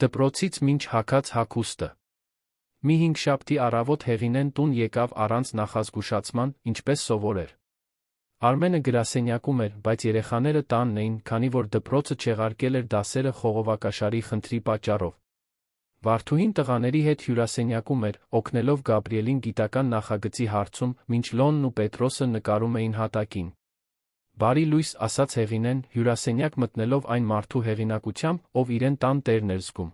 դպրոցից մինչ հագած հագուստը։ Մի հինգշաբթի առավոտ Հեղինեն տուն եկավ առանց նախազգուշացման, ինչպես սովոր էր։ Արմենը գրասենյակում էր, բայց երեխաները տանն էին, քանի որ դպրոցը չեղարկել էր դասերը խողովակաշարի խնդրի պատճառով։ Վարդուհին տղաների հետ հյուրասենյակում էր, օգնելով Գաբրիելին գիտական նախագծի հարցում, մինչ Լոնն ու Պետրոսը նկարում էին հատակին։ Բարի լույս, ասաց Հեղինեն, հյուրասենյակ մտնելով այն մարդու հեղինակությամբ, ով իրեն տան տերն էր զգում։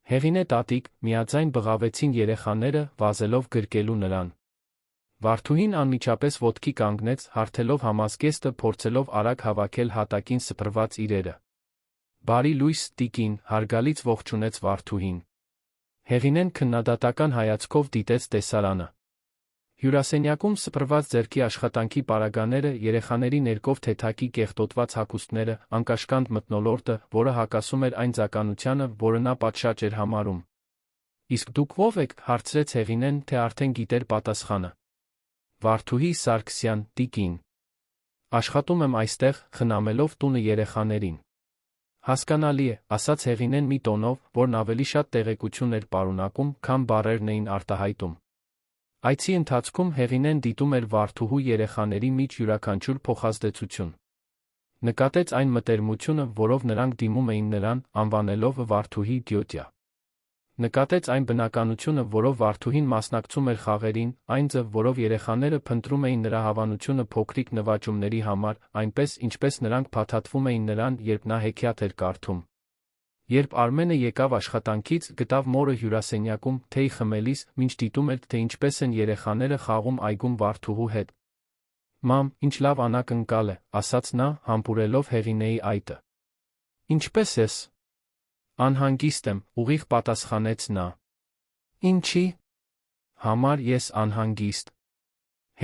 Հեղինե տատիկ, միաձայն բղավեցին երեխաները, վազելով գրկելու նրան։ Վարդուհին անմիջապես ոտքի կանգնեց, հարթելով համազգեստը, փորձելով արագ հավաքել հատակին սփռված իրերը։ Բարի լույս, տիկին, հարգալից ողջունեց Վարդուհին։ Հեղինեն քննադատական հայացքով դիտեց տեսարանը։ Հյուրասենյակում սփռված ձեռքի աշխատանքի պարագաները, երեխաների ներկով թեթակի կեղտոտված հագուստները, անկաշկանդ մթնոլորտը, որը հակասում էր այն ձականությանը, որը նա պատշաճ էր համարում։ Իսկ դուք ո՞վ եք, հարցրեց Հեղինեն, թե արդեն գիտեր պատասխանը։ Վարդուհի Սարգսյան, տիկին։ Աշխատում եմ այստեղ, խնամելով տունը երեխաներին։ Հասկանալի է, ասաց Հեղինեն մի տոնով, որն ավելի շատ տեղեկություն էր պարունակում, քան բառերն էին արտահայտում։ Այցի ընթացքում Հեղինեն դիտում էր Վարդուհու երեխաների միջ յուրաքանչյուր փոխազդեցություն։ Նկատեց այն մտերմությունը, որով նրանք դիմում էին նրան, անվանելով Վարդուհի դյոդյա։ Նկատեց այն բնականությունը, որով Վարդուհին մասնակցում էր խաղերին, այն ձև, որով երեխաները փնտրում էին նրա հավանությունը փոքրիկ նվաճումների համար, այնպես, ինչպես նրանք փաթաթվում էին նրան, երբ նա հեքիաթ էր կարդում։ Երբ Արմենը եկավ աշխատանքից, գտավ մորը հյուրասենյակում, թեյ խմելիս, մինչ դիտում էր, թե ինչպես են երեխաները խաղում այգում Վարդուհու հետ։ Մամ, ինչ լավ անակնկալ է, ասաց նա, համբուրելով Հեղինեի այտը։ Ինչպես ես։ Անհանգիստ եմ, ուղիղ պատասխանեց նա։ Ինչի։ Համար ես անհանգիստ։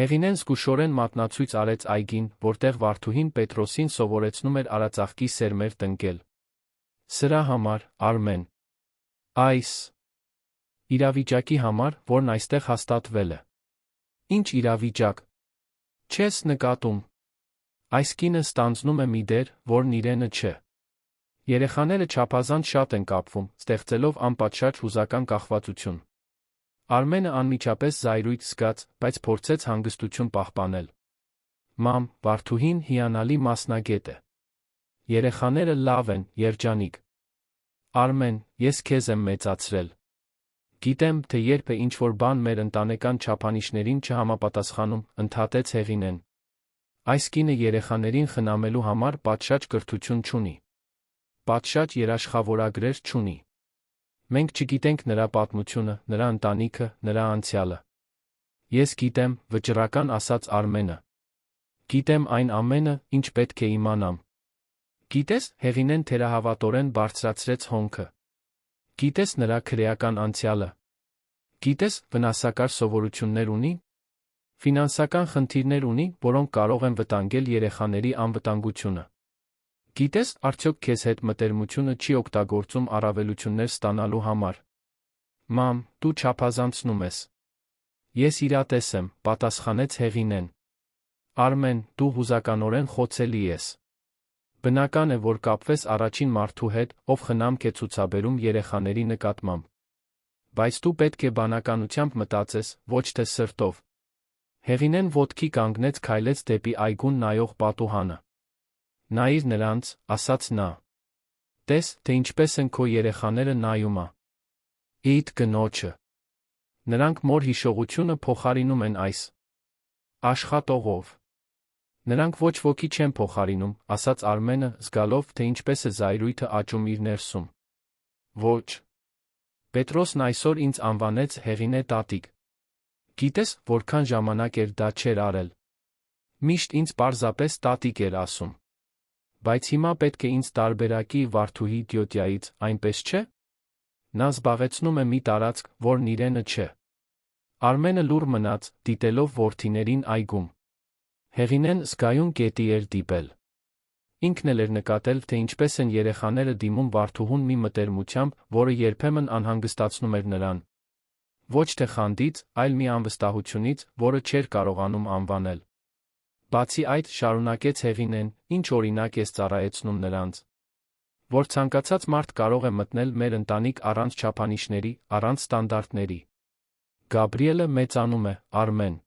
Հեղինեն զգուշորեն մատնացույց արեց այգին, որտեղ Վարդուհին Պետրոսին սովորեցնում էր արածաղկի սերմեր տնկել։ Սրա համար, Արմեն։ Այս իրավիճակի համար, որն այստեղ հաստատվել է։ Ինչ իրավիճակ։ Չես նկատում։ Այս կինը ստանձնում է մի դեր, որն իրենը չէ։ Երեխաները չափազանց շատ են կապվում, ստեղծելով անպատշաճ հուզական կախվածություն։ Արմենը անմիջապես զայրույթ զգաց, բայց փորձեց հանգստություն պահպանել։ Մամ, Վարդուհին հիանալի մասնագետ է։ Երեխաները լավ են, երջանիկ։ Արմեն, ես քեզ եմ մեծացրել։ Գիտեմ, թե երբ է ինչ-որ բան մեր ընտանեկան չափանիշներին չհամապատասխանում, ընդհատեց Հեղինեն։ Այս կինը երեխաներին խնամելու համար պատշաճ կրթություն չունի։ Պատշաճ երաշխավորագրեր չունի։ Մենք չգիտենք նրա պատմությունը, նրա ընտանիքը, նրա անցյալը։ Ես գիտեմ, վճռական ասաց Արմենը։ Գիտեմ այն ամենը, ինչ պետք է իմանամ։ Գիտես, Հեղինեն թերահավատորեն բարձրացրեց հոնքը։ Գիտես նրա քրեական անցյալը։ Գիտես, վնասակար սովորություններ ունի։ Ֆինանսական խնդիրներ ունի, որոնք կարող են վտանգել երեխաների անվտանգությունը։ Գիտես, արդյոք քեզ հետ մտերմությունը չի օգտագործում առավելություններ ստանալու համար։ Մամ, դու չափազանցնում ես։ Ես իրատես եմ, պատասխանեց Հեղինեն։ Արմեն, դու հուզականորեն խոցելի ես։ Բնական է, որ կապվես առաջին մարդու հետ, ով խնամք է ցուցաբերում երեխաների նկատմամբ։ Բայց դու պետք է բանականությամբ մտածես, ոչ թե սրտով։ Հեղինեն ոտքի կանգնեց, քայլեց դեպի այգուն նայող պատուհանը։ Նայիր նրանց, ասաց նա։ Տես, թե ինչպես են քո երեխաները նայումա։ Իդ կնոջը։ Նրանք մոր հիշողությունը փոխարինում են այս աշխատողով։ Նրանք ոչ ոքի չեն փոխարինում, ասաց Արմենը, զգալով, թե ինչպես է զայրույթը աճում իր ներսում։ Ոչ։ Պետրոսն այսօր ինձ անվանեց Հեղինե տատիկ։ Գիտես, որքան ժամանակ էր դա չէր արել։ Միշտ ինձ պարզապես տատիկ էր ասում։ Բայց հիմա պետք է ինձ տարբերակի Վարդուհի Տյոտյայից, այնպես չէ։ Նա զբաղեցնում է մի տարածք, որն իրենը չէ։ Արմենը լուռ մնաց, դիտելով որդիներին այգում։ Հեղինեն զգայուն կետի էր դիպել։ Ինքն էլ էր նկատել, թե ինչպես են երեխաները դիմում Վարդուհուն մի մտերմությամբ, որը երբեմն անհանգստացնում էր նրան։ Ոչ թե խանդից, այլ մի անվստահությունից, որը չէր կարողանում անվանել։ Բացի այդ, շարունակեց Հեղինեն, ինչ օրինակ ես ծառայեցնում նրանց։ Որ ցանկացած մարդ կարող է մտնել մեր ընտանիք առանց չափանիշների, առանց ստանդարտների։ Գաբրիելը մեծանում է, Արմեն։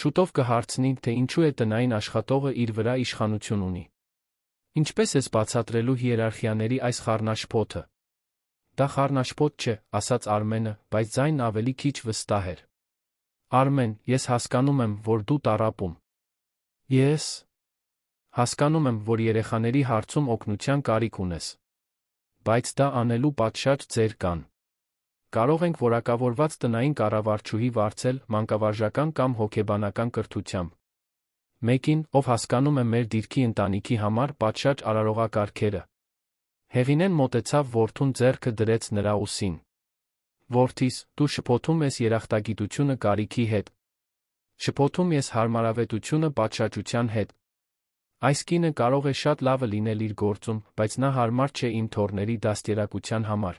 Շուտով կհարցնի, թե ինչու է տնային աշխատողը իր վրա իշխանություն ունի։ Ինչպես ես բացատրելու հիերարխիաների այս խառնաշփոթը։ Դա խառնաշփոթ չէ, ասաց Արմենը, բայց ձայնն ավելի քիչ վստահ էր։ Արմեն, ես հասկանում եմ, որ դու տառապում։ Ես հասկանում եմ, որ երեխաների հարցում օգնության կարիք ունես։ Բայց դա անելու պատշաճ ձեր կան։ Կարող ենք որակավորված տնային կառավարչուհի վարձել մանկավարժական կամ հոգեբանական կրթությամբ։ Մեկին, ով հասկանում է մեր դիրքի ընտանիքի համար պատշաճ արարողակարգերը։ Հեղինեն մոտեցավ որդուն, ձեռքը դրեց նրա ուսին։ Որդիս, դու շփոթում ես երախտագիտությունը կարիքի հետ։ Շփոթում ես հարմարավետությունը պատշաճության հետ։ Այս կինը կարող է շատ լավը լինել իր գործում, բայց նա հարմար չէ իմ թոռների դաստիարակության համար։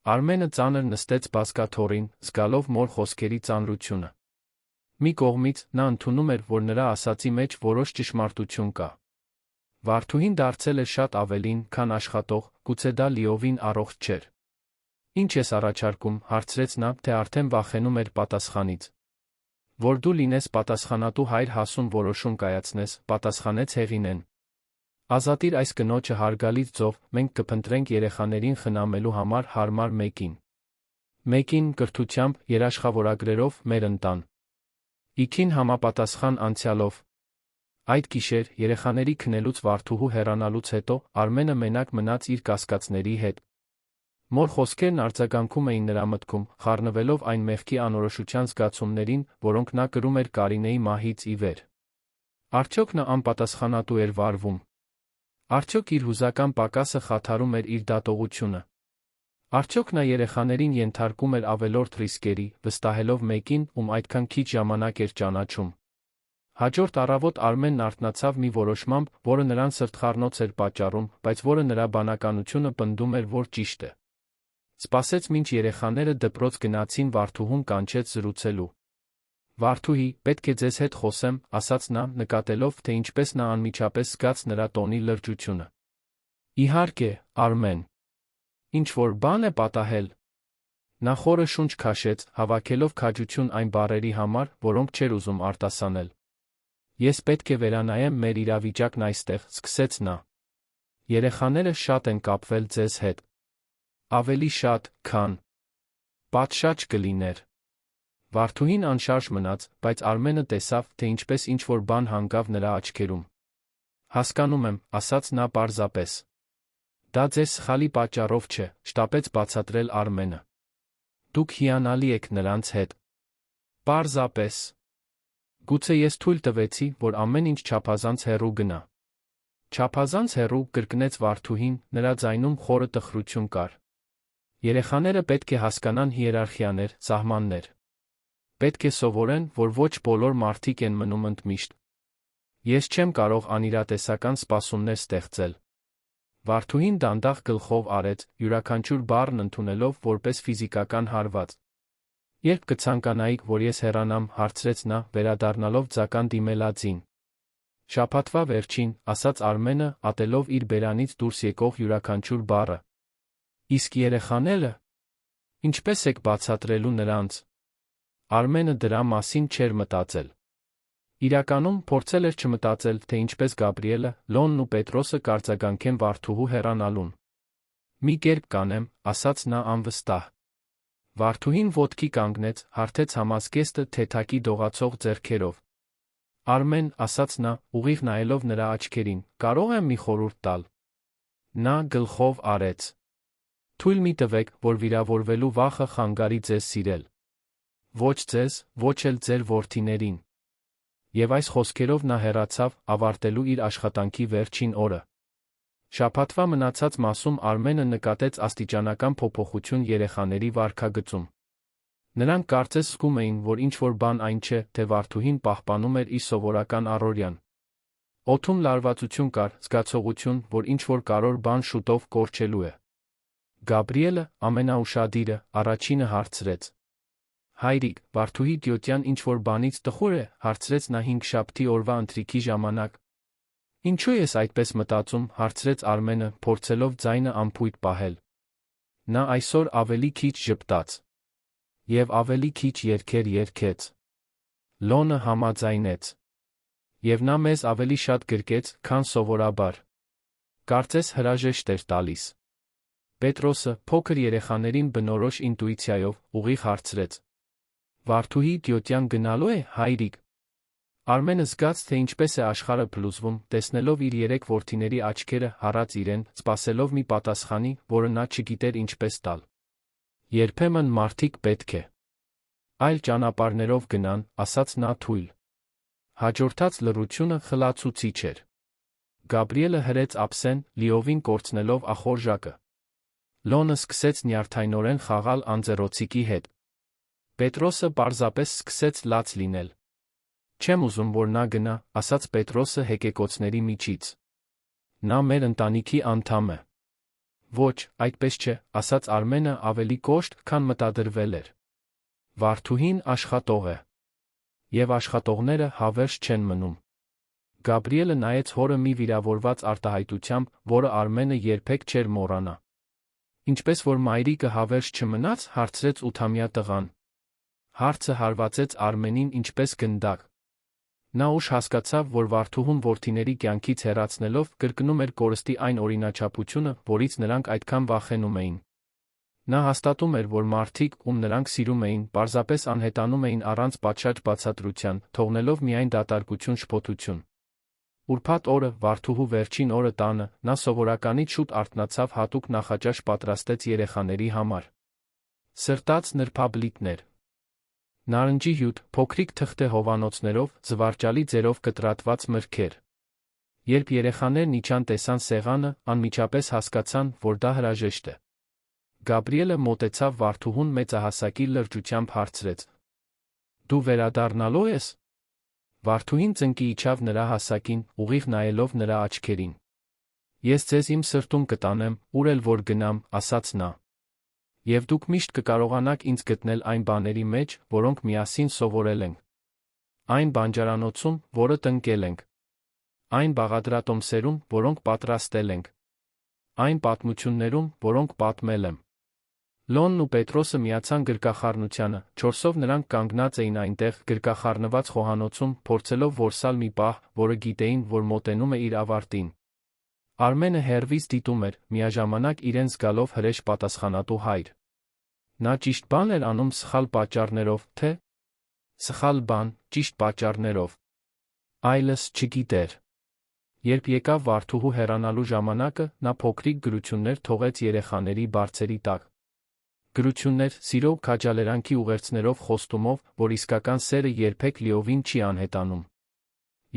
Արմենը ծանր նստեց բազկաթոռին, զգալով մոր խոսքերի ծանրությունը։ Մի կողմից, նա ընդունում էր, որ նրա ասածի մեջ որոշ ճշմարտություն կա։ Վարդուհին դարձել էր շատ ավելին, քան աշխատող, գուցե դա լիովին առողջ չէր։ Ինչ ես առաջարկում, հարցրեց նա, թե արդեն վախենում էր պատասխանից։ Որ դու լինես պատասխանատու հայր հասուն որոշում կայացնես, պատասխանեց Հեղինեն։ Ազատիր այս կնոջը հարգալից ձով, մենք կփնտրենք երեխաներին խնամելու համար հարմար մեկին։ Մեկին կրթությամբ, երաշխավորագրերով մեր ընտան։ Իքին համապատասխան անցյալով։ Այդ գիշեր, երեխաների քնելուց Վարդուհու հեռանալուց հետո, Արմենը մենակ մնաց իր կասկածների հետ։ Մոր խոսքերն արձագանքում էին նրա մտքում, խառնվելով այն մեղքի անորոշության զգացումներին, որոնք նա կրում էր Կարինեի մահից ի վեր։ Արդյոք նա անպատասխանատու էր վարվում։ Արդյոք իր հուզական պակասը խաթարում էր իր դատողությունը։ Արդյոք նա երեխաներին ենթարկում էր ավելորդ ռիսկերի, վստահելով մեկին, ում այդքան քիչ ժամանակ էր ճանաչում։ Հաջորդ առավոտ Արմենն արթնացավ մի որոշմամբ, որը նրան սրտխառնոց էր պատճառում, բայց որը նրա բանականությունը պնդում էր, որ ճիշտ է։ Սպասեց, մինչ երեխաները դպրոց գնացին, Վարդուհուն կանչեց զրուցելու։ Վարդուհի, պետք է ձեզ հետ խոսեմ, ասաց նա, նկատելով, թե ինչպես նա անմիջապես զգաց նրա տոնի լրջությունը։ Իհարկե, Արմեն։ Ինչ-որ բան է պատահել։ Նա խորը շունչ քաշեց, հավաքելով քաջություն այն բառերի համար, որոնք չէր ուզում արտասանել։ Ես պետք է վերանայեմ մեր իրավիճակն այստեղ, սկսեց նա։ Երեխաները շատ են կապվել ձեզ հետ։ Ավելի շատ, քան պատշաճ կլիներ։ Վարդուհին անշարժ մնաց, բայց Արմենը տեսավ, թե ինչպես ինչ-որ բան հանգավ նրա աչքերում։ Հասկանում եմ, ասաց նա պարզապես։ Դա ձեզ սխալի պատճառով չէ, շտապեց բացատրել Արմենը։ Դուք հիանալի եք նրանց հետ։ Պարզապես։ Գուցե ես թույլ տվեցի, որ ամեն ինչ չափազանց հեռու գնա։ Չափազանց հեռու, կրկնեց Վարդուհին, նրա ձայնում խորը տխրություն կար։ Երեխաները պետք է հասկանան հիերարխիաներ, սահմաններ։ Պետք է սովորեն, որ ոչ բոլոր մարդիկ են մնում ընդմիշտ։ Ես չեմ կարող անիրատեսական սպասումներ ստեղծել։ Վարդուհին դանդաղ գլխով արեց, յուրաքանչյուր բառն ընդունելով որպես ֆիզիկական հարված։ Երբ կցանկանայիք, որ ես հեռանամ, հարցրեց նա, վերադառնալով ձական դիմելածին։ Շաբաթվա վերջին, ասաց Արմենը, ատելով իր բերանից դուրս եկող յուրաքանչյուր բառը։ Իսկ երեխաները։ Ինչպես եք բացատրելու նրանց։ Արմենը դրա մասին չէր մտածել։ Իրականում փորձել էր չմտածել, թե ինչպես Գաբրիելը, Լոնն ու Պետրոսը կարձագանքեն Վարդուհու հեռանալուն։ Մի կերպ կանեմ, ասաց նա անվստահ։ Վարդուհին ոտքի կանգնեց, հարթեց համազգեստը թեթակի դողացող ձեռքերով։ Արմեն, ասաց նա, ուղիղ նայելով նրա աչքերին, կարող եմ մի խորհուրդ տալ։ Նա գլխով արեց։ Թույլ մի տվեք, որ վիրավորվելու վախը խանգարի ձեզ սիրել։ Ոչ ձեզ, ոչ էլ ձեր որդիներին։ Եվ այս խոսքերով նա հեռացավ, ավարտելու իր աշխատանքի վերջին օրը։ Շաբաթվա մնացած մասում Արմենը նկատեց աստիճանական փոփոխություն երեխաների վարքագծում։ Նրանք կարծես զգում էին, որ ինչ-որ բան այն չէ, թե Վարդուհին պահպանում էր իր սովորական առօրյան։ Օդում լարվածություն կար, զգացողություն, որ ինչ-որ կարևոր բան շուտով կորչելու է։ Գաբրիելը, ամենաուշադիրը, առաջինը հարցրեց. Հայրիկ, Վարդուհի Տյոտյան ինչ-որ բանից տխուր է, հարցրեց նա հինգշաբթի օրվա ընթրիքի ժամանակ։ Ինչու ես այդպես մտածում, հարցրեց Արմենը, փորձելով ձայնը անփույթ պահել։ Նա այսօր ավելի քիչ ժպտաց։ Եվ ավելի քիչ երգեր երգեց։ Լոնը համաձայնեց։ Եվ նա մեզ ավելի շատ գրկեց, քան սովորաբար։ Կարծես հրաժեշտ էր տալիս։ Պետրոսը, փոքր երեխաներին բնորոշ ինտուիցիայով, ուղիղ հարցրեց. Վարդուհի Տյոտյան գնալու է, հայրիկ։ Արմենը զգաց, թե ինչպես է աշխարհը փլուզվում, տեսնելով իր երեք որդիների աչքերը հառած իրեն, սպասելով մի պատասխանի, որը նա չգիտեր ինչպես տալ։ Երբեմն մարդիկ պետք է այլ ճանապարհներով գնան, ասաց նա թույլ։ Հաջորդած լռությունը խլացուցիչ էր։ Գաբրիելը հրեց ափսեն, լիովին կորցնելով ախորժակը։ Լոնը սկսեց նյարդայնորեն խաղալ անձեռոցիկի հետ։ Պետրոսը պարզապես սկսեց լաց լինել։ Չեմ ուզում, որ նա գնա, ասաց Պետրոսը հեկեկոցների միջից։ Նա մեր ընտանիքի անդամ է։ Ոչ, այդպես չէ, ասաց Արմենը ավելի կոշտ, քան մտադրվել էր։ Վարդուհին աշխատող է։ Եվ աշխատողները հավերժ չեն մնում։ Գաբրիելը նայեց հորը մի վիրավորված արտահայտությամբ, որը Արմենը երբեք չէր մոռանա։ Ինչպես որ մայրիկը հավերժ չմնաց, հարցրեց 8-ամյա տղան։ Հարցը հարվածեց Արմենին ինչպես գնդակ։ Նա ուշ հասկացավ, որ Վարդուհուն որդիների կյանքից հեռացնելով կրկնում էր կորստի այն օրինաչափությունը, որից նրանք այդքան վախենում էին։ Նա հաստատում էր, որ մարդիկ, ում նրանք սիրում էին, պարզապես անհետանում էին առանց պատշաճ բացատրության, թողնելով միայն դատարկություն, շփոթություն։ Ուրբաթ օրը, Վարդուհու վերջին օրը տանը, նա սովորականից շուտ արթնացավ, հատուկ նախաճաշ պատրաստեց երեխաների համար։ Սրտած նրբաբլիթներ, նարնջի հյութ, փոքրիկ թղթե հովանոցներով, զվարճալի ձերով կտրատված մրգեր։ Երբ երեխաներն իջան տեսան սեղանը, անմիջապես հասկացան, որ դա հրաժեշտ է։ Գաբրիելը մոտեցավ Վարդուհուն մեծահասակի լրջությամբ հարցրեց. Դու վերադառնալու ես։ Վարդուհին ծնկի իջավ նրա հասակին, ուղիղ նայելով նրա աչքերին։ Ես ձեզ իմ սրտում կտանեմ, ուր էլ որ գնամ, ասաց նա։ Եվ դուք միշտ կկարողանաք ինձ գտնել այն բաների մեջ, որոնք միասին սովորել ենք։ Այն բանջարանոցում, որը տնկել ենք։ Այն բաղադրատոմսերում, որոնք պատրաստել ենք։ Այն պատմություններում, որոնք պատմել եմ։ Լոնն ու Պետրոսը միացան գրկախառնությանը, չորսով նրանք կանգնած էին այնտեղ, գրկախառնված խոհանոցում, փորձելով որսալ մի պահ, որը գիտեին, որ մոտենում է իր ավարտին։ Արմենը հեռվից դիտում էր, միաժամանակ իրեն զգալով հրեշ պատասխանատու հայր։ Նա ճիշտ բան էր անում սխալ պատճառներով, թե սխալ բան, ճիշտ պատճառներով։ Այլս չգիտեր։ Երբ եկավ Վարդուհու հեռանալու ժամանակը, նա փոքրիկ գրություններ թողեց երեխաների բարձերի տակ։ Գրություններ, սիրո, քաջալերանքի ուղերձներով խոստումով, որ իսկական սերը երբեք լիովին չի անհետանում։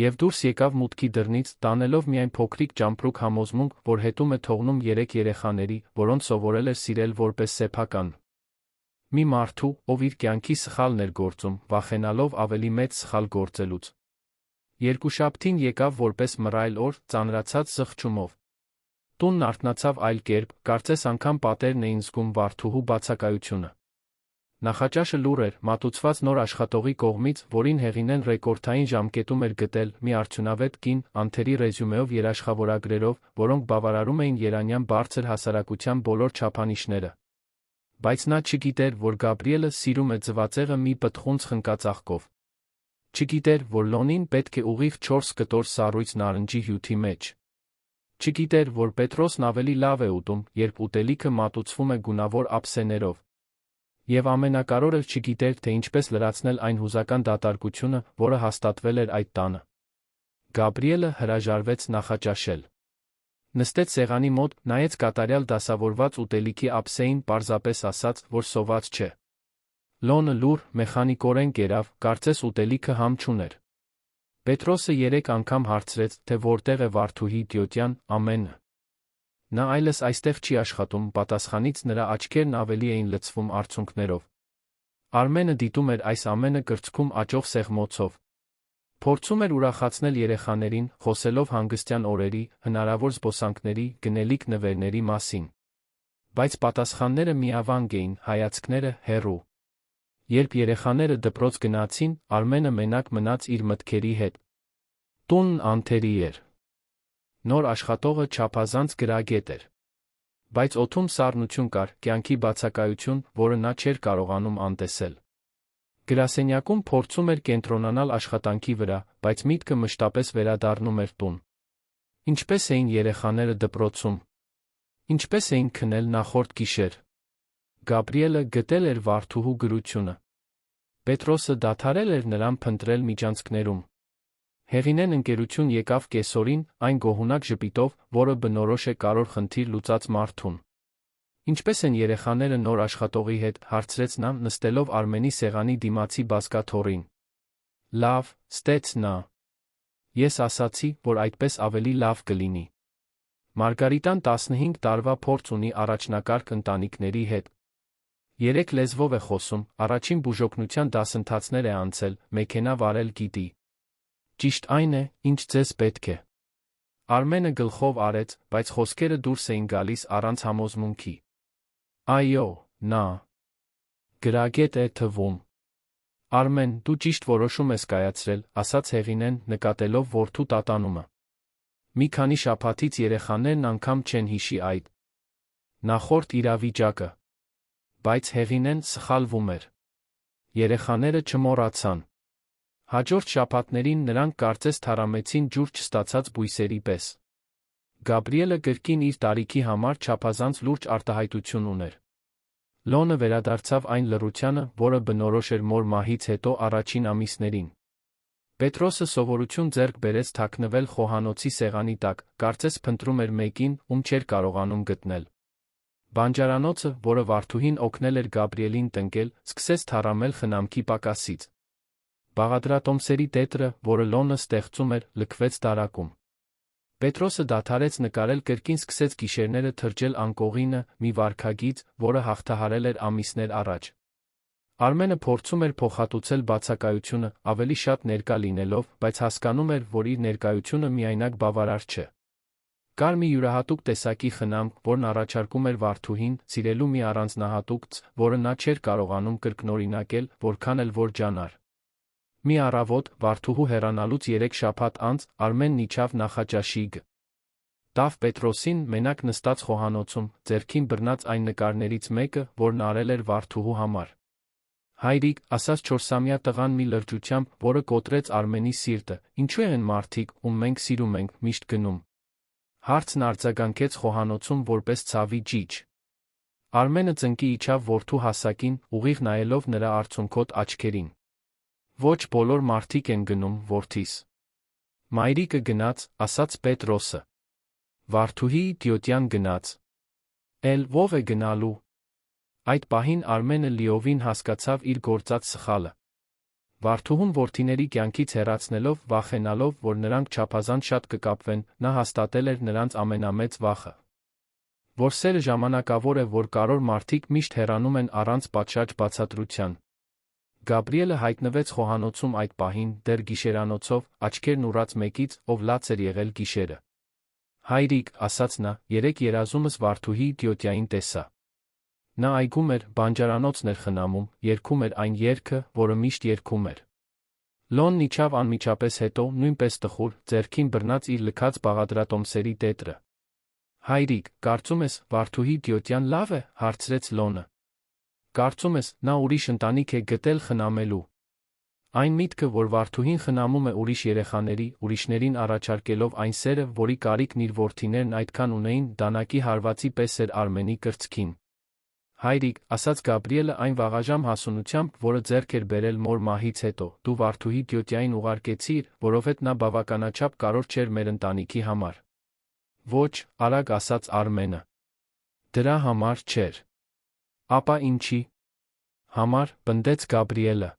Եվ դուրս եկավ մուտքի դռնից, տանելով միայն փոքրիկ ճամպրուկ համոզմունք, որ հետում է թողնում 3 երեխաների, որոնց սովորել էր սիրել որպես սեփական։ Մի մարդու, ով իր կյանքի սխալն էր գործում, վախենալով ավելի մեծ սխալ գործելուց։ Երկուշաբթին եկավ որպես մռայլ օր, ծանրացած զղջումով։ Տունն արթնացավ այլ կերպ, կարծես անգամ պատերն էին զգում վարդուհու բացակայությունը։ Նախաճաշը լուռ էր, մատուցված նոր աշխատողի կողմից, որին Հեղինեն ռեկորդային ժամկետում էր գտել մի արդյունավետ կին, անթերի ռեզյումեով երաշխավորագրերով, որոնք բավարարում էին երանյան բարձր հասարակության բոլոր չափանիշները։ Բայց նա չգիտեր, որ Գաբրիելը սիրում է ձվածեղը մի պտղունց խնկածաղկով։ Չգիտեր, որ Լոնին պետք է ուղիղ 4 կտոր սառույց նարնջի հյութի մեջ։ Չգիտեր, որ Պետրոսն ավելի լավ է ուտում, երբ ուտելիքը մատուցվում է գունավոր ափսեներով։ Եվ ամենակարևորը չգիտեր, թե ինչպես լրացնել այն հուզական դատարկությունը, որը հաստատվել էր այդ տանը։ Գաբրիելը հրաժարվեց նախաճաշել։ Նստեց սեղանի մոտ, նայեց կատարյալ դասավորված ուտելիքի ափսեին, պարզապես ասաց, որ սոված չէ։ Լոնը լուռ, մեխանիկորեն կերավ, կարծես ուտելիքը համ չուներ։ Պետրոսը 3 անգամ հարցրեց, թե որտեղ է Վարդուհի իդիոտյան ամենը։ Նա այլս այստեղ չի աշխատում, պատասխանից նրա աչքերն ավելի էին լցվում արցունքներով։ Արմենը դիտում էր այս ամենը կրծքում աճող սեղմոցով։ Փորձում էր ուրախացնել երեխաներին, խոսելով հանգստյան օրերի, հնարավոր զբոսանքների, գնելիք նվերների մասին։ Բայց պատասխանները միավանք էին, հայացքները՝ հեռու։ Երբ երեխաները դպրոց գնացին, Արմենը մենակ մնաց իր մտքերի հետ։ Տունն անթերի էր։ Նոր աշխատողը չափազանց գրագետ էր։ Բայց օդում սառնություն կար, կյանքի բացակայություն, որը նա չէր կարողանում անտեսել։ Գրասենյակում փորձում էր կենտրոնանալ աշխատանքի վրա, բայց միտքը մշտապես վերադառնում էր տուն։ Ինչպես էին երեխաները դպրոցում։ Ինչպես էին քնել նախորդ գիշեր։ Գաբրիելը գտել էր Վարդուհու գրությունը։ Պետրոսը դադարել էր նրան փնտրել միջանցքներում։ Հեղինեն ընկերություն եկավ կեսօրին, այն գոհունակ ժպիտով, որը բնորոշ է կարևոր խնդիր լուծած մարդուն։ Ինչպես են երեխաները նոր աշխատողի հետ, հարցրեց նա, նստելով Արմենի սեղանի դիմացի բազկաթոռին։ Լավ, ստեց նա։ Ես ասացի, որ այդպես ավելի լավ կլինի։ Մարգարիտան 15 տարվա փորձ ունի առաջնակարգ ընտանիքների հետ։ 3 լեզվով է խոսում, առաջին բուժօգնության դասընթացներ է անցել, մեքենա վարել գիտի։ Ճիշտ այն է, ինչ ձեզ պետք է։ Արմենը գլխով արեց, բայց խոսքերը դուրս էին գալիս առանց համոզմունքի։ Այո, նա գրագետ է թվում։ Արմեն, դու ճիշտ որոշում ես կայացրել, ասաց Հեղինեն, նկատելով որդու տատանումը։ Մի քանի շաբաթից երեխաներն անգամ չեն հիշի այդ նախորդ իրավիճակը։ Բայց Հեղինեն սխալվում էր։ Երեխաները չմոռացան։ Հաջորդ շաբաթներին նրանք կարծես թարամեցին ջուր չստացած բույսերի պես։ Գաբրիելը կրկին իր տարիքի համար չափազանց լուրջ արտահայտություն ուներ։ Լոնը վերադարձավ այն լռությանը, որը բնորոշ էր մոր մահից հետո առաջին ամիսներին։ Պետրոսը սովորություն ձեռք բերեց թաքնվել խոհանոցի սեղանի տակ, կարծես փնտրում էր մեկին, ում չէր կարողանում գտնել։ Բանջարանոցը, որը Վարդուհին օգնել էր Գաբրիելին տնկել, սկսեց թառամել խնամքի պակասից։ Բաղադրատոմսերի տետրը, որը Լոնը ստեղծում էր, լքվեց դարակում։ Պետրոսը դադարեց նկարել, կրկին սկսեց գիշերները թրջել անկողինը, մի վարքագիծ, որը հաղթահարել էր ամիսներ առաջ։ Արմենը փորձում էր փոխհատուցել բացակայությունը, ավելի շատ ներկա լինելով, բայց հասկանում էր, որ իր ներկայությունը միայնակ բավարար չէ։ Կար մի յուրահատուկ տեսակի խնամք, որն առաջարկում էր Վարդուհին, սիրելու մի առանձնահատուկ ծ, որը նա չէր կարողանում կրկնօրինակել, որքան էլ որ ջանար։ Մի առավոտ, Վարդուհու հեռանալուց 3 շաբաթ անց, Արմենն իջավ նախաճաշի գ. Տավ Պետրոսին, մենակ նստած խոհանոցում, ձեռքին բռնած այն նկարներից մեկը, որն արել էր Վարդուհու համար։ Հայրիկ, ասաց 4-ամյա տղան մի լրջությամբ, որը կոտրեց Արմենի սիրտը, ինչու են մարդիկ, ում մենք սիրում ենք, միշտ գնում։ Հարցն արձագանքեց խոհանոցում որպես ցավի ճիչ։ Արմենը ծնկի իջավ որդու հասակին, ուղիղ նայելով նրա արցունքոտ աչքերին։ Ոչ բոլոր մարդիկ են գնում, որդիս։ Մայրիկը գնաց, ասաց Պետրոսը։ Վարդուհի իդիոտյան գնաց։ Էլ ո՞վ է գնալու։ Այդ պահին Արմենը լիովին հասկացավ իր գործած սխալը։ Վարդուհուն որդիների կյանքից հեռացնելով, վախենալով, որ նրանք չափազանց շատ կկապվեն, նա հաստատել էր նրանց ամենամեծ վախը։ Որ սերը ժամանակավոր է, որ կարևոր մարդիկ միշտ հեռանում են առանց պատշաճ բացատրության։ Գաբրիելը հայտնվեց խոհանոցում այդ պահին, դեռ գիշերանոցով, աչքերն ուռած մեկից, ով լաց էր եղել գիշերը։ «Հայրիկ», ասաց նա, «երեկ երազումս Վարդուհի Տյոտյային տեսա։ Նա այգում էր, բանջարանոցն էր խնամում, երգում էր այն երգը, որը միշտ երգում էր»։ Լոնն իջավ անմիջապես հետո, նույնպես տխուր, ձեռքին բռնած իր լքած բաղադրատոմսերի տետրը։ «Հայրիկ, կարծում ես, Վարդուհի Տյոտյան լավ է», հարցրեց Լոնը։ «Կարծում ես, նա ուրիշ ընտանիք է գտել խնամելու»։ Այն միտքը, որ Վարդուհին խնամում է ուրիշ երեխաների, ուրիշներին առաջարկելով այն սերը, որի կարիքն իր որդիներն այդքան ունեին, դանակի հարվածի պես էր Արմենի կրծքին։ «Հայրիկ», ասաց Գաբրիելը այն վաղաժամ հասունությամբ, որը ձեռք էր բերել մոր մահից հետո, «դու Վարդուհի Տյոտյային ուղարկեցիր, որովհետև նա բավականաչափ կարևոր չէր մեր ընտանիքի համար»։ «Ոչ», արագ ասաց Արմենը։ «Դրա համար չէր»։ «Ապա ինչի» համար, պնդեց Գաբրիելը։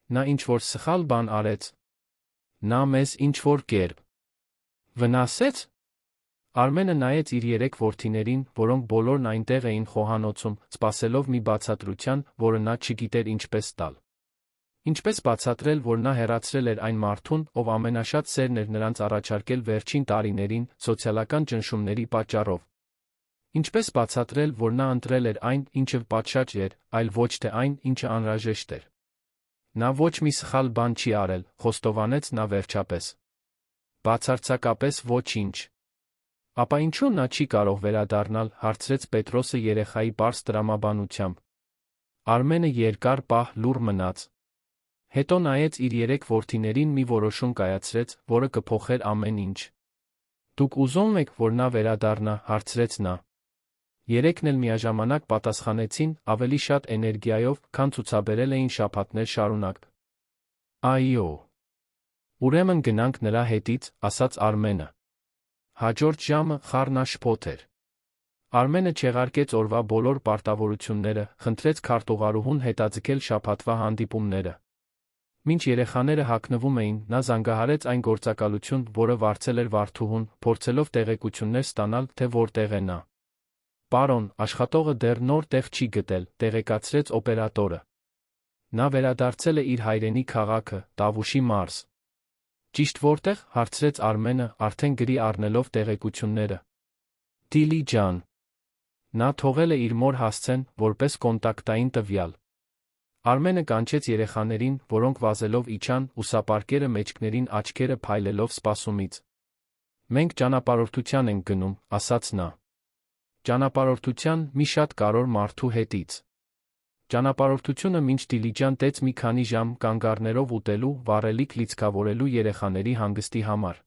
«Նա ինչ-որ սխալ բան արեց»։ «Նա մեզ ինչ-որ կերպ վնասեց»։ Արմենը նայեց իր երեք որդիներին, որոնք բոլորն այնտեղ էին խոհանոցում, սպասելով մի բացատրության, որը նա չգիտեր ինչպես տալ։ Ինչպես բացատրել, որ նա հեռացրել էր այն մարդուն, ով ամենաշատ սերն էր նրանց առաջարկել վերջին տարիներին, սոցիալական ճնշումների պատճառով։ Ինչպես բացատրել, որ նա ընտրել էր այն, ինչը պատշաճ էր, այլ ոչ թե այն, ինչը անհրաժեշտ էր։ Նա ոչ մի սխալ բան չի արել, խոստովանեց նա վերջապես։ Բացարձակապես ոչինչ։ Ապա ինչու նա չի կարող վերադառնալ, հարցրեց Պետրոսը երեխայի պարզ տրամաբանությամբ։ Արմենը երկար պահ լուռ մնաց։ Հետո նայեց իր երեք որդիներին, մի որոշում կայացրեց, որը կփոխեր ամեն ինչ։ Դուք ուզում եք, որ նա վերադառնա, հարցրեց նա։ Երեքն էլ միաժամանակ պատասխանեցին, ավելի շատ էներգիայով, քան ցուցաբերել էին շաբաթներ շարունակ։ Այո։ Ուրեմն գնանք նրա հետից, ասաց Արմենը։ Հաջորդ ժամը խառնաշփոթ էր։ Արմենը չեղարկեց օրվա բոլոր պարտավորությունները, խնդրեց քարտուղարուհուն հետաձգել շաբաթվա հանդիպումները։ Մինչ երեխաները հագնվում էին, նա զանգահարեց այն գործակալություն, որը վարձել էր Վարդուհուն, փորձելով տեղեկություններ ստանալ, թե որտեղ է նա։ Պարոն, աշխատողը դեռ նոր տեղ չի գտել, տեղեկացրեց օպերատորը։ Նա վերադարձել է իր հայրենի քաղաքը, Տավուշի մարզ։ Ճիշտ որտեղ, հարցրեց Արմենը, արդեն գրի առնելով տեղեկությունները։ Դիլիջան։ Նա թողել է իր մոր հասցեն, որպես կոնտակտային տվյալ։ Արմենը կանչեց երեխաներին, որոնք վազելով իջան, ուսապարկերը մեջքներին աչքերը փայլելով սպասումից։ Մենք ճանապարհորդության ենք գնում, ասաց նա։ Ճանապարհորդության մի շատ կարևոր մարդու հետից։ Ճանապարհորդությունը մինչ Դիլիջան տեց մի քանի ժամ կանգառներով ուտելու, վառելիք լիցքավորելու երեխաների հանգստի համար։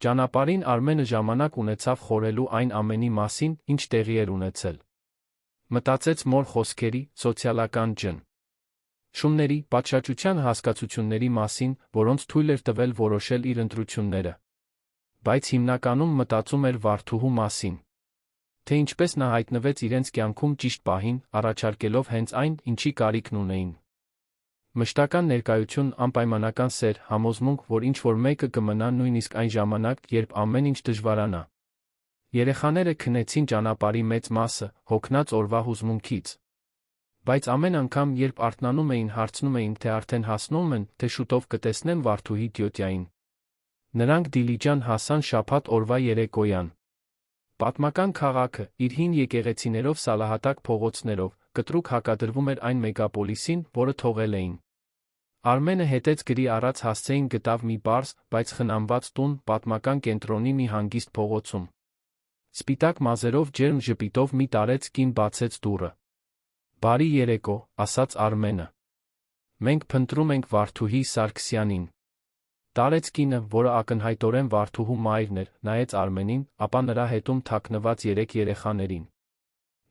Ճանապարհին Արմենը ժամանակ ունեցավ խորհելու այն ամենի մասին, ինչ տեղի էր ունեցել։ Մտածեց մոր խոսքերի, սոցիալական ջն. շումների, պատշաճության հասկացությունների մասին, որոնց թույլ էր տվել որոշել իր ընտրությունները։ Բայց հիմնականում մտածում էր Վարդուհու մասին։ Թե ինչպես նա հայտնվեց իրենց կյանքում ճիշտ պահին, առաջարկելով հենց այն, ինչի կարիքն ունեին։ Մշտական ներկայություն, անպայմանական սեր, համոզմունք, որ ինչ-որ մեկը կմնա նույնիսկ այն ժամանակ, երբ ամեն ինչ դժվարանա։ Երեխաները քնեցին ճանապարհի մեծ մասը, հոգնած օրվա հուզմունքից։ Բայց ամեն անգամ, երբ արթնանում էին, հարցնում էին, թե արդեն հասնում են, թե շուտով կտեսնեն Վարդուհի Տյոտյային։ Նրանք Դիլիջան հասան շաբաթ օրվա երեկոյան։ Պատմական քաղաքը, իր հին եկեղեցիներով, սալահատակ փողոցներով, կտրուկ հակադրվում էր այն մեգապոլիսին, որը թողել էին։ Արմենը հետեց գրի առած հասցեին գտավ մի պարզ, բայց խնամված տուն, պատմական կենտրոնի մի հանգիստ փողոցում։ Սպիտակ մազերով ջերմ ժպիտով մի տարեց կին բացեց դուռը։ Բարի երեկո, ասաց Արմենը։ Մենք փնտրում ենք Վարդուհի Սարգսյանին։ Տարեց կինը, որը ակնհայտորեն Վարդուհու մայրն էր, նայեց Արմենին, ապա նրա հետում թաքնված երեք երեխաներին։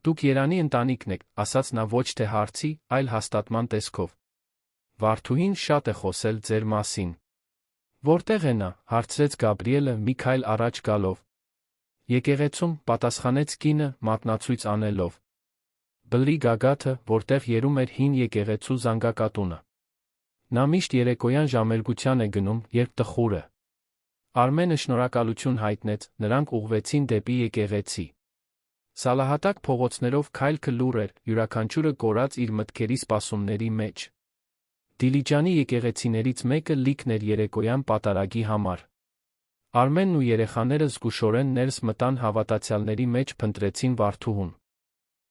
Դուք երանի ընտանիքն եք, ասաց նա ոչ թե հարցի, այլ հաստատման տեսքով։ Վարդուհին շատ է խոսել ձեր մասին։ Որտեղ է նա, հարցրեց Գաբրիելը մի քայլ առաջ գալով։ Եկեղեցում, պատասխանեց կինը, մատնացույց անելով։ բլրի գագաթը, որտեղ երում էր հին եկեղեցու զանգակատունը։ Նա միշտ երեկոյան ժամերգության է գնում, երբ տխուր է։ Արմենը շնորհակալություն հայտնեց, նրանք ուղղվեցին դեպի եկեղեցի։ Սալահատակ փողոցներով քայլքը լուռ էր, յուրաքանչյուրը կորած իր մտքերի սպասումների մեջ։ Դիլիջանի եկեղեցիներից մեկը լիքն էր երեկոյան պատարագի համար։ Արմենն ու երեխաները զգուշորեն ներս մտան, հավատացյալների մեջ փնտրեցին Վարդուհուն։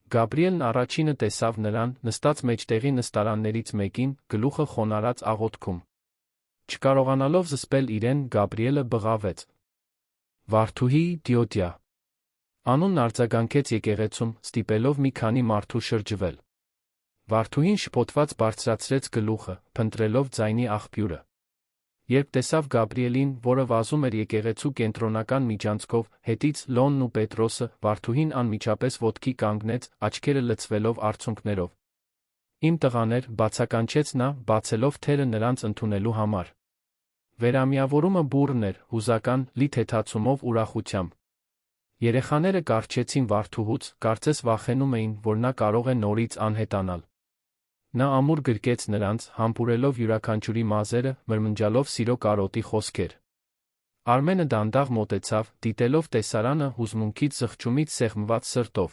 Գաբրիելն առաջինը տեսավ նրան, նստած մեջտեղի նստարաններից մեկին, գլուխը խոնարհած աղոթքում։ Չկարողանալով զսպել իրեն, Գաբրիելը բղավեց. «Վարդուհի, դիոտյա»։ Անունն արձագանքեց եկեղեցում, ստիպելով մի քանի մարդու շրջվել։ Վարդուհին շփոթված բարձրացրեց գլուխը, փնտրելով ձայնի աղբյուրը։ Երբ տեսավ Գաբրիելին, որը վազում էր եկեղեցու կենտրոնական միջանցքով, հետից Լոնն ու Պետրոսը, Վարդուհին անմիջապես ոտքի կանգնեց, աչքերը լցվելով արցունքներով։ «Իմ տղաներ», բացականչեց նա, բացելով թերը նրանց ընդունելու համար։ Վերամիավորումը բուռն էր, հուզական, լի թեթացումով, ուրախությամբ։ Երեխաները կառչեցին Վարդուհուց, կարծես վախենում էին, որ նա կարող է նորից անհետանալ։ Նա ամուր գրկեց նրանց, համբուրելով յուրաքանչյուրի մազերը, մրմնջալով սիրո կարոտի խոսքեր։ Արմենը դանդաղ մոտեցավ, դիտելով տեսարանը հուզմունքից զղջումից սեղմված սրտով։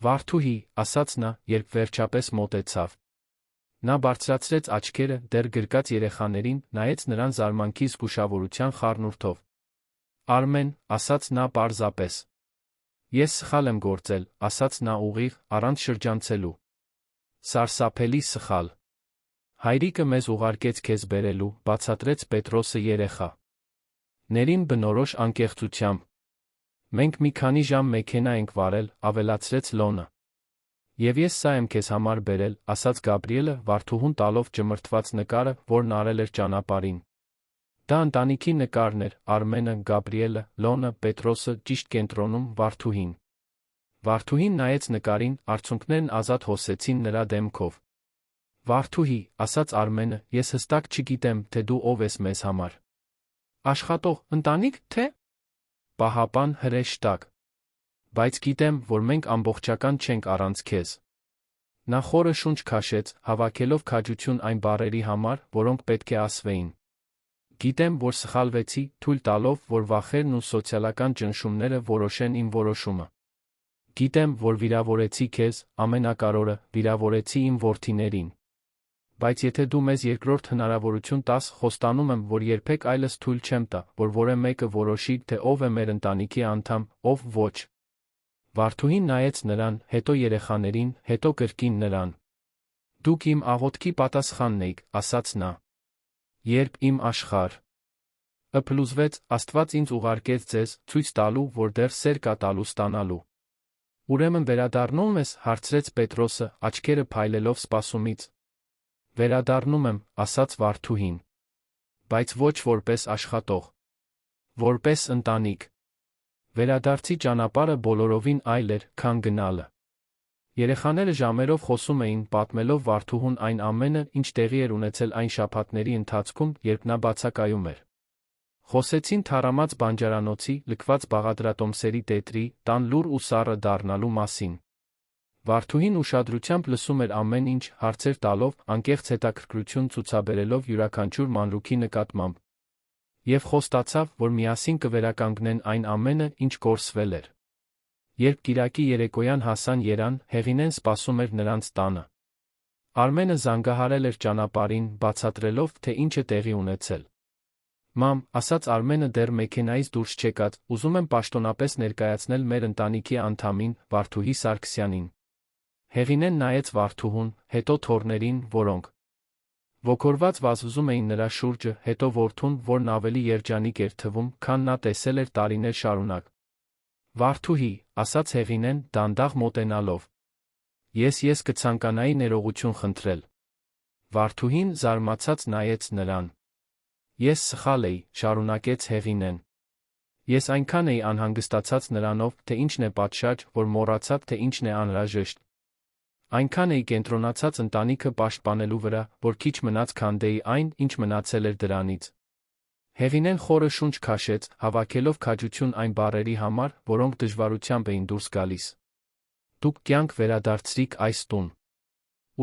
«Վարդուհի», ասաց նա, երբ վերջապես մոտեցավ։ Նա բարձրացրեց աչքերը, դեռ գրկած երեխաներին, նայեց նրան զարմանքի զգուշավորության խառնուրդով։ «Արմեն», ասաց նա պարզապես։ «Ես սխալ եմ գործել», ասաց նա ուղիղ, առանց շրջանցելու։ «Սարսափելի սխալ։ Հայրիկը մեզ ուղարկեց քեզ բերելու», բացատրեց Պետրոսը երեխա։ «Ներին բնորոշ անկեղծությամբ։ Մենք մի քանի ժամ մեքենա ենք վարել», ավելացրեց Լոնը։ «Եվ ես սա եմ քեզ համար բերել», ասաց Գաբրիելը, Վարդուհուն տալով ճմրթված նկարը, որն արել էր ճանապարհին։ Դա ընտանիքի նկարն էր, Արմենը, Գաբրիելը, Լոնը, Պետրոսը, ճիշտ կենտրոնում, Վարդուհին։ Վարդուհին նայեց նկարին, արցունքներն ազատ հոսեցին նրա դեմքով։ «Վարդուհի», ասաց Արմենը, «ես հստակ չգիտեմ, թե դու ով ես մեզ համար։ Աշխատող ընտանիք, թե պահապան հրեշտակ։ Բայց գիտեմ, որ մենք ամբողջական չենք առանց քեզ»։ Նա խորը շունչ քաշեց, հավաքելով քաջություն այն բառերի համար, որոնք պետք է ասվեին։ «Գիտեմ, որ սխալվեցի, թույլ տալով, որ վախերն ու սոցիալական ճնշումները որոշեն իմ որոշումը։ Գիտեմ, որ վիրավորեցի քեզ, ամենակարորը, վիրավորեցի իմ որդիներին։ Բայց եթե դու մեզ երկրորդ հնարավորություն տաս, խոստանում եմ, որ երբեք այլս թույլ չեմ տա, որ որևէ մեկը որոշի, թե ով է մեր ընտանիքի անդամ, ով ոչ»։ Վարդուհին նայեց նրան, հետո երեխաներին, հետո կրկին նրան։ «Դուք իմ աղոթքի պատասխանն էիք», ասաց նա։ «Երբ իմ աշխարհ փլուզվեց, Աստված ինձ ուղարկեց ձեզ, ցույց տալու, որ դեռ սեր կա տալու ստանալու»։ «Ուրեմն վերադառնո՞ւմ ես», հարցրեց Պետրոսը, աչքերը փայլելով սպասումից։ «Վերադառնում եմ», ասաց Վարդուհին։ «Բայց ոչ որպես աշխատող։ Որպես ընտանիք»։ Վերադարձի ճանապարհը բոլորովին այլ էր, քան գնալը։ Երեխաները ժամերով խոսում էին, պատմելով Վարդուհուն այն ամենը, ինչ տեղի էր ունեցել այն շաբաթների ընթացքում, երբ նա բացակայում էր։ Խոսեցին թառամած բանջարանոցի, լքված բաղադրատոմսերի տետրի, տան լուռ ու սառը դառնալու մասին։ Վարդուհին ուշադրությամբ լսում էր ամեն ինչ, հարցեր տալով, անկեղծ հետաքրքրություն ցուցաբերելով յուրաքանչյուր մանրուքի նկատմամբ։ Եվ խոստացավ, որ միասին կվերականգնեն այն ամենը, ինչ կորսվել էր։ Երբ կիրակի երեկոյան հասան Երան, Հեղինեն սպասում էր նրանց տանը։ Արմենը զանգահարել էր ճանապարհին, բացատրելով, թե ինչ է տեղի ունեցել։ «Մամ», ասաց Արմենը դեռ մեքենայից դուրս չեկած, «ուզում եմ պաշտոնապես ներկայացնել մեր ընտանիքի անդամին, Վարդուհի Սարգսյանին»։ Հեղինեն նայեց Վարդուհուն, հետո թոռներին, որոնք ոգորված վազվզում էին նրա շուրջը, հետո որդուն, որն ավելի երջանիկ էր թվում, քան նա տեսել էր տարիներ շարունակ։ «Վարդուհի», ասաց Հեղինեն, դանդաղ մոտենալով, ես կցանկանայի ներողություն խնդրել»։ Վարդուհին զարմացած նայեց նրան։ «Ես սխալ էի», շարունակեց Հեղինեն։ «Ես այնքան էի անհանգստացած նրանով, թե ինչն է պատշաճ, որ մոռացա, թե ինչն է անհրաժեշտ։ Այնքան էի կենտրոնացած ընտանիքը պաշտպանելու վրա, որ քիչ մնաց քանդեի այն, ինչ մնացել էր դրանից»։ Հեղինեն խորը շունչ քաշեց, հավաքելով քաջություն այն բառերի համար, որոնք դժվարությամբ էին դուրս գալիս։ Դուք կյանք վերադարձրիք այս տուն։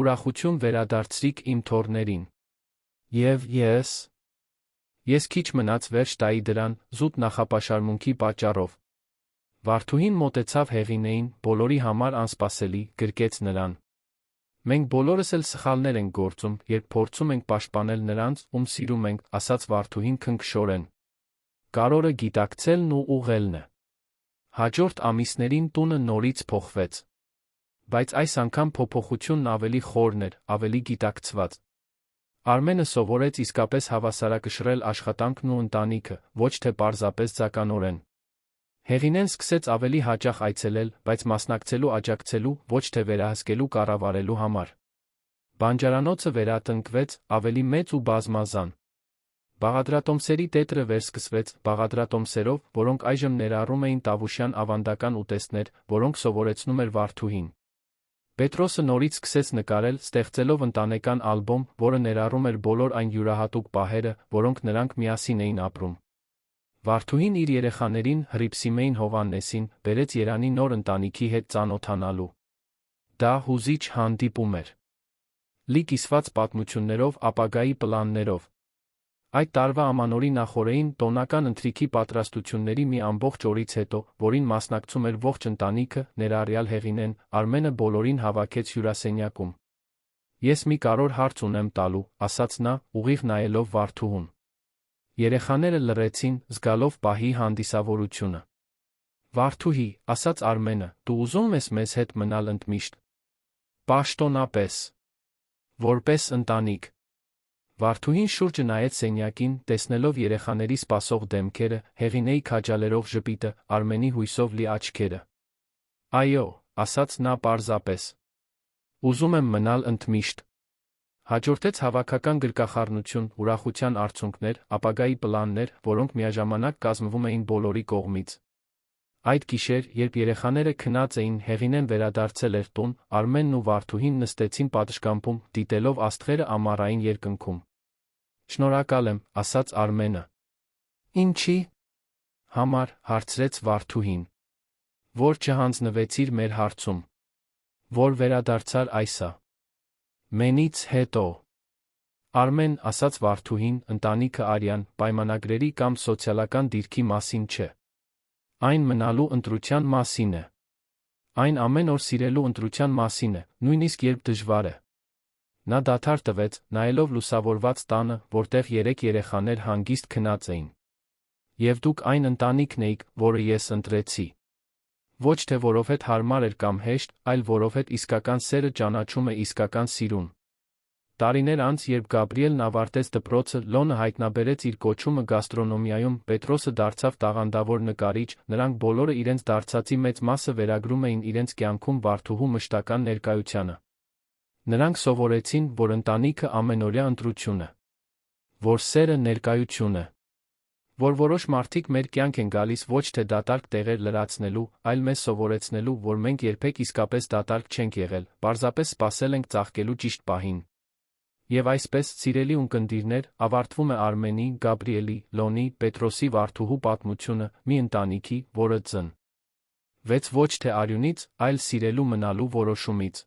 Ուրախություն վերադարձրիք իմ թոռներին։ Եվ ես քիչ մնաց վերջ տայի դրան, զուտ նախապաշարմունքի պատճառով։ Վարդուհին մոտեցավ Հեղինեին, բոլորի համար անսպասելի, գրկեց նրան։ Մենք բոլորս էլ սխալներ ենք գործում, երբ փորձում ենք պաշտպանել նրանց, ում սիրում ենք, ասաց վարդուհին քնքշորեն։ Կարորը գիտակցելն ու ուղղելն է։ Հաջորդ ամիսներին տունը նորից փոխվեց։ Բայց այս անգամ փոփոխությունն ավելի խորն էր, ավելի գիտակցված։ Արմենը սովորեց իսկապես հավասարակշռել աշխատանքն ու ընտանիքը, ոչ թե պարզապես ձականորեն։ Հեղինեն սկսեց ավելի հաճախ այցելել, բայց մասնակցելու աջակցելու, ոչ թե վերահսկելու կառավարելու համար։ Բանջարանոցը վերատնկվեց, ավելի մեծ ու բազմազան։ Բաղադրատոմսերի տետրը վերսկսվեց, բաղադրատոմսերով, որոնք այժմ ներառում էին Տավուշյան ավանդական ուտեստներ, որոնք սովորեցնում էր վարդուհին։ Պետրոսը նորից սկսեց նկարել, ստեղծելով ընտանեկան ալբոմ, որը ներառում էր բոլոր այն յուրահատուկ պահերը, որոնք նրանք միասին էին ապրում։ Վարդուհին իր երեխաներին, Հռիփսիմեին Հովհաննեսին, բերեց Երանի նոր ընտանիքի հետ ծանոթանալու։ Դա հուզիչ հանդիպում էր։ Լի կիսված պատմություններով, ապագայի պլաններով։ Այդ տարվա ամանորի նախօրեին տոնական ընթրիքի պատրաստությունների մի ամբողջ օրից հետո, որին մասնակցում էր ողջ ընտանիքը, ներառյալ Հեղինեն, Արմենը բոլորին հավաքեց հյուրասենյակում։ Ես մի կարևոր հարց ունեմ տալու, ասաց նա, ուղիղ նայելով վարդուհուն։ Երեխաները լռեցին, զգալով պահի հանդիսավորությունը։ Վարդուհի, ասաց Արմենը, դու ուզում ես մեզ հետ մնալ ընդմիշտ։ Պաշտոնապես։ Որպես ընտանիք։ Վարդուհին շուրջը նայեց սենյակին, տեսնելով երեխաների սպասող դեմքերը, Հեղինեի քաջալերող ժպիտը, Արմենի հույսով լի աչքերը։ Այո, ասաց նա պարզապես։ Ուզում եմ մնալ ընդմիշտ։ Հաջորդեց հավաքական գրկախառնություն, ուրախության արդյունքներ, ապագայի պլաններ, որոնք միաժամանակ կազմվում էին բոլորի կողմից։ Այդ գիշեր, երբ երեխաները քնած էին, Հեղինեն վերադարձել էր տուն, Արմենն ու վարդուհին նստեցին պատշգամբում, դիտելով աստղերը ամառային երկնքում։ Շնորհակալ եմ, ասաց Արմենը։ Ինչի՞ համար, հարցրեց վարդուհին։ Որ չհանձնվեցիր մեր հարցում։ Որ վերադարձար այսա։ Մենից հետո։ Արմեն, ասաց վարդուհին, ընտանիքը արյան, պայմանագրերի կամ սոցիալական դիրքի մասին չէ։ Այն մնալու ընտրության մասին է։ Այն ամեն օր սիրելու ընտրության մասին է, նույնիսկ երբ դժվար է։ Նա դադար տվեց, նայելով լուսավորված տանը, որտեղ 3 երեխաներ հանգիստ քնած էին։ Եվ դուք այն ընտանիքն էիք, որը ես ընտրեցի։ Ոչ թե որովհետև հարմար էր կամ հեշտ, այլ որովհետև իսկական սերը ճանաչում է իսկական սիրուն։ Տարիներ անց, երբ Գաբրիելն ավարտեց դպրոցը, Լոնը հայտնաբերեց իր կոչումը գաստրոնոմիայում, Պետրոսը դարձավ տաղանդավոր նկարիչ, նրանք բոլորը իրենց դարձածի մեծ մասը վերագրում էին իրենց կյանքում վարդուհու մշտական ներկայությանը։ Նրանք սովորեցին, որ ընտանիքը ամենօրյա ընտրություն է։ Որ սերը ներկայություն է։ Որ որոշ մարդիկ մեր կյանք են գալիս ոչ թե դատարկ տեղեր լրացնելու, այլ մեզ սովորեցնելու, որ մենք երբեք իսկապես դատարկ չենք եղել, պարզապես սպասել ենք ծաղկելու ճիշտ պահին։ Եվ այսպես, սիրելի ունկնդիրներ, ավարտվում է Արմենի, Գաբրիելի, Լոնի, Պետրոսի վարդուհու պատմությունը, մի ընտանիքի, որը ծնվեց ոչ թե արյունից, այլ սիրելու մնալու որոշումից։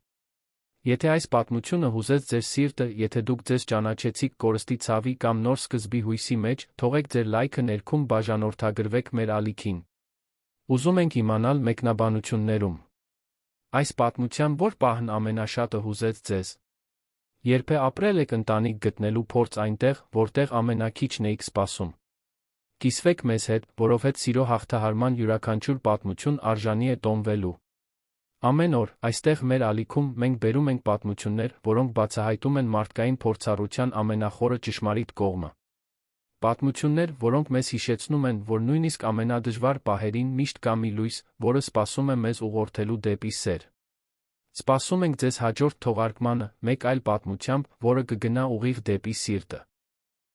Եթե այս պատմությունը հուզեց ձեր սիրտը, եթե դուք ձեզ ճանաչեցիք կորստի ցավի կամ նոր սկզբի հույսի մեջ, թողեք ձեր լայքը ներքում բաժանորդագրվեք մեր ալիքին։ Ուզում ենք իմանալ մեկնաբանություններում։ Այս պատմության որ պահն ամենաշատը հուզեց ձեզ։ Երբ ապրել եք ընտանիք գտնելու փորձ այնտեղ, որտեղ ամենաքիչն էիք սպասում։ Կիսվեք մեզ հետ, որովհետև սիրո հաղթահարման յուրաքանչյուր պատմություն արժանի է տոնվելու։ Ամեն օր, այստեղ մեր ալիքում, մենք բերում ենք պատմություններ, որոնք բացահայտում են մարդկային փորձառության ամենախորը ճշմարիտ կողմը։ Պատմություններ, որոնք մեզ հիշեցնում են, որ նույնիսկ ամենադժվար պահերին միշտ կա մի լույս, որը սպասում է մեզ ուղղորդելու դեպի սեր։ Սպասում ենք ձեզ հաջորդ թողարկմանը, մեկ այլ պատմությամբ, որը կգնա ուղիղ դեպի սիրտը։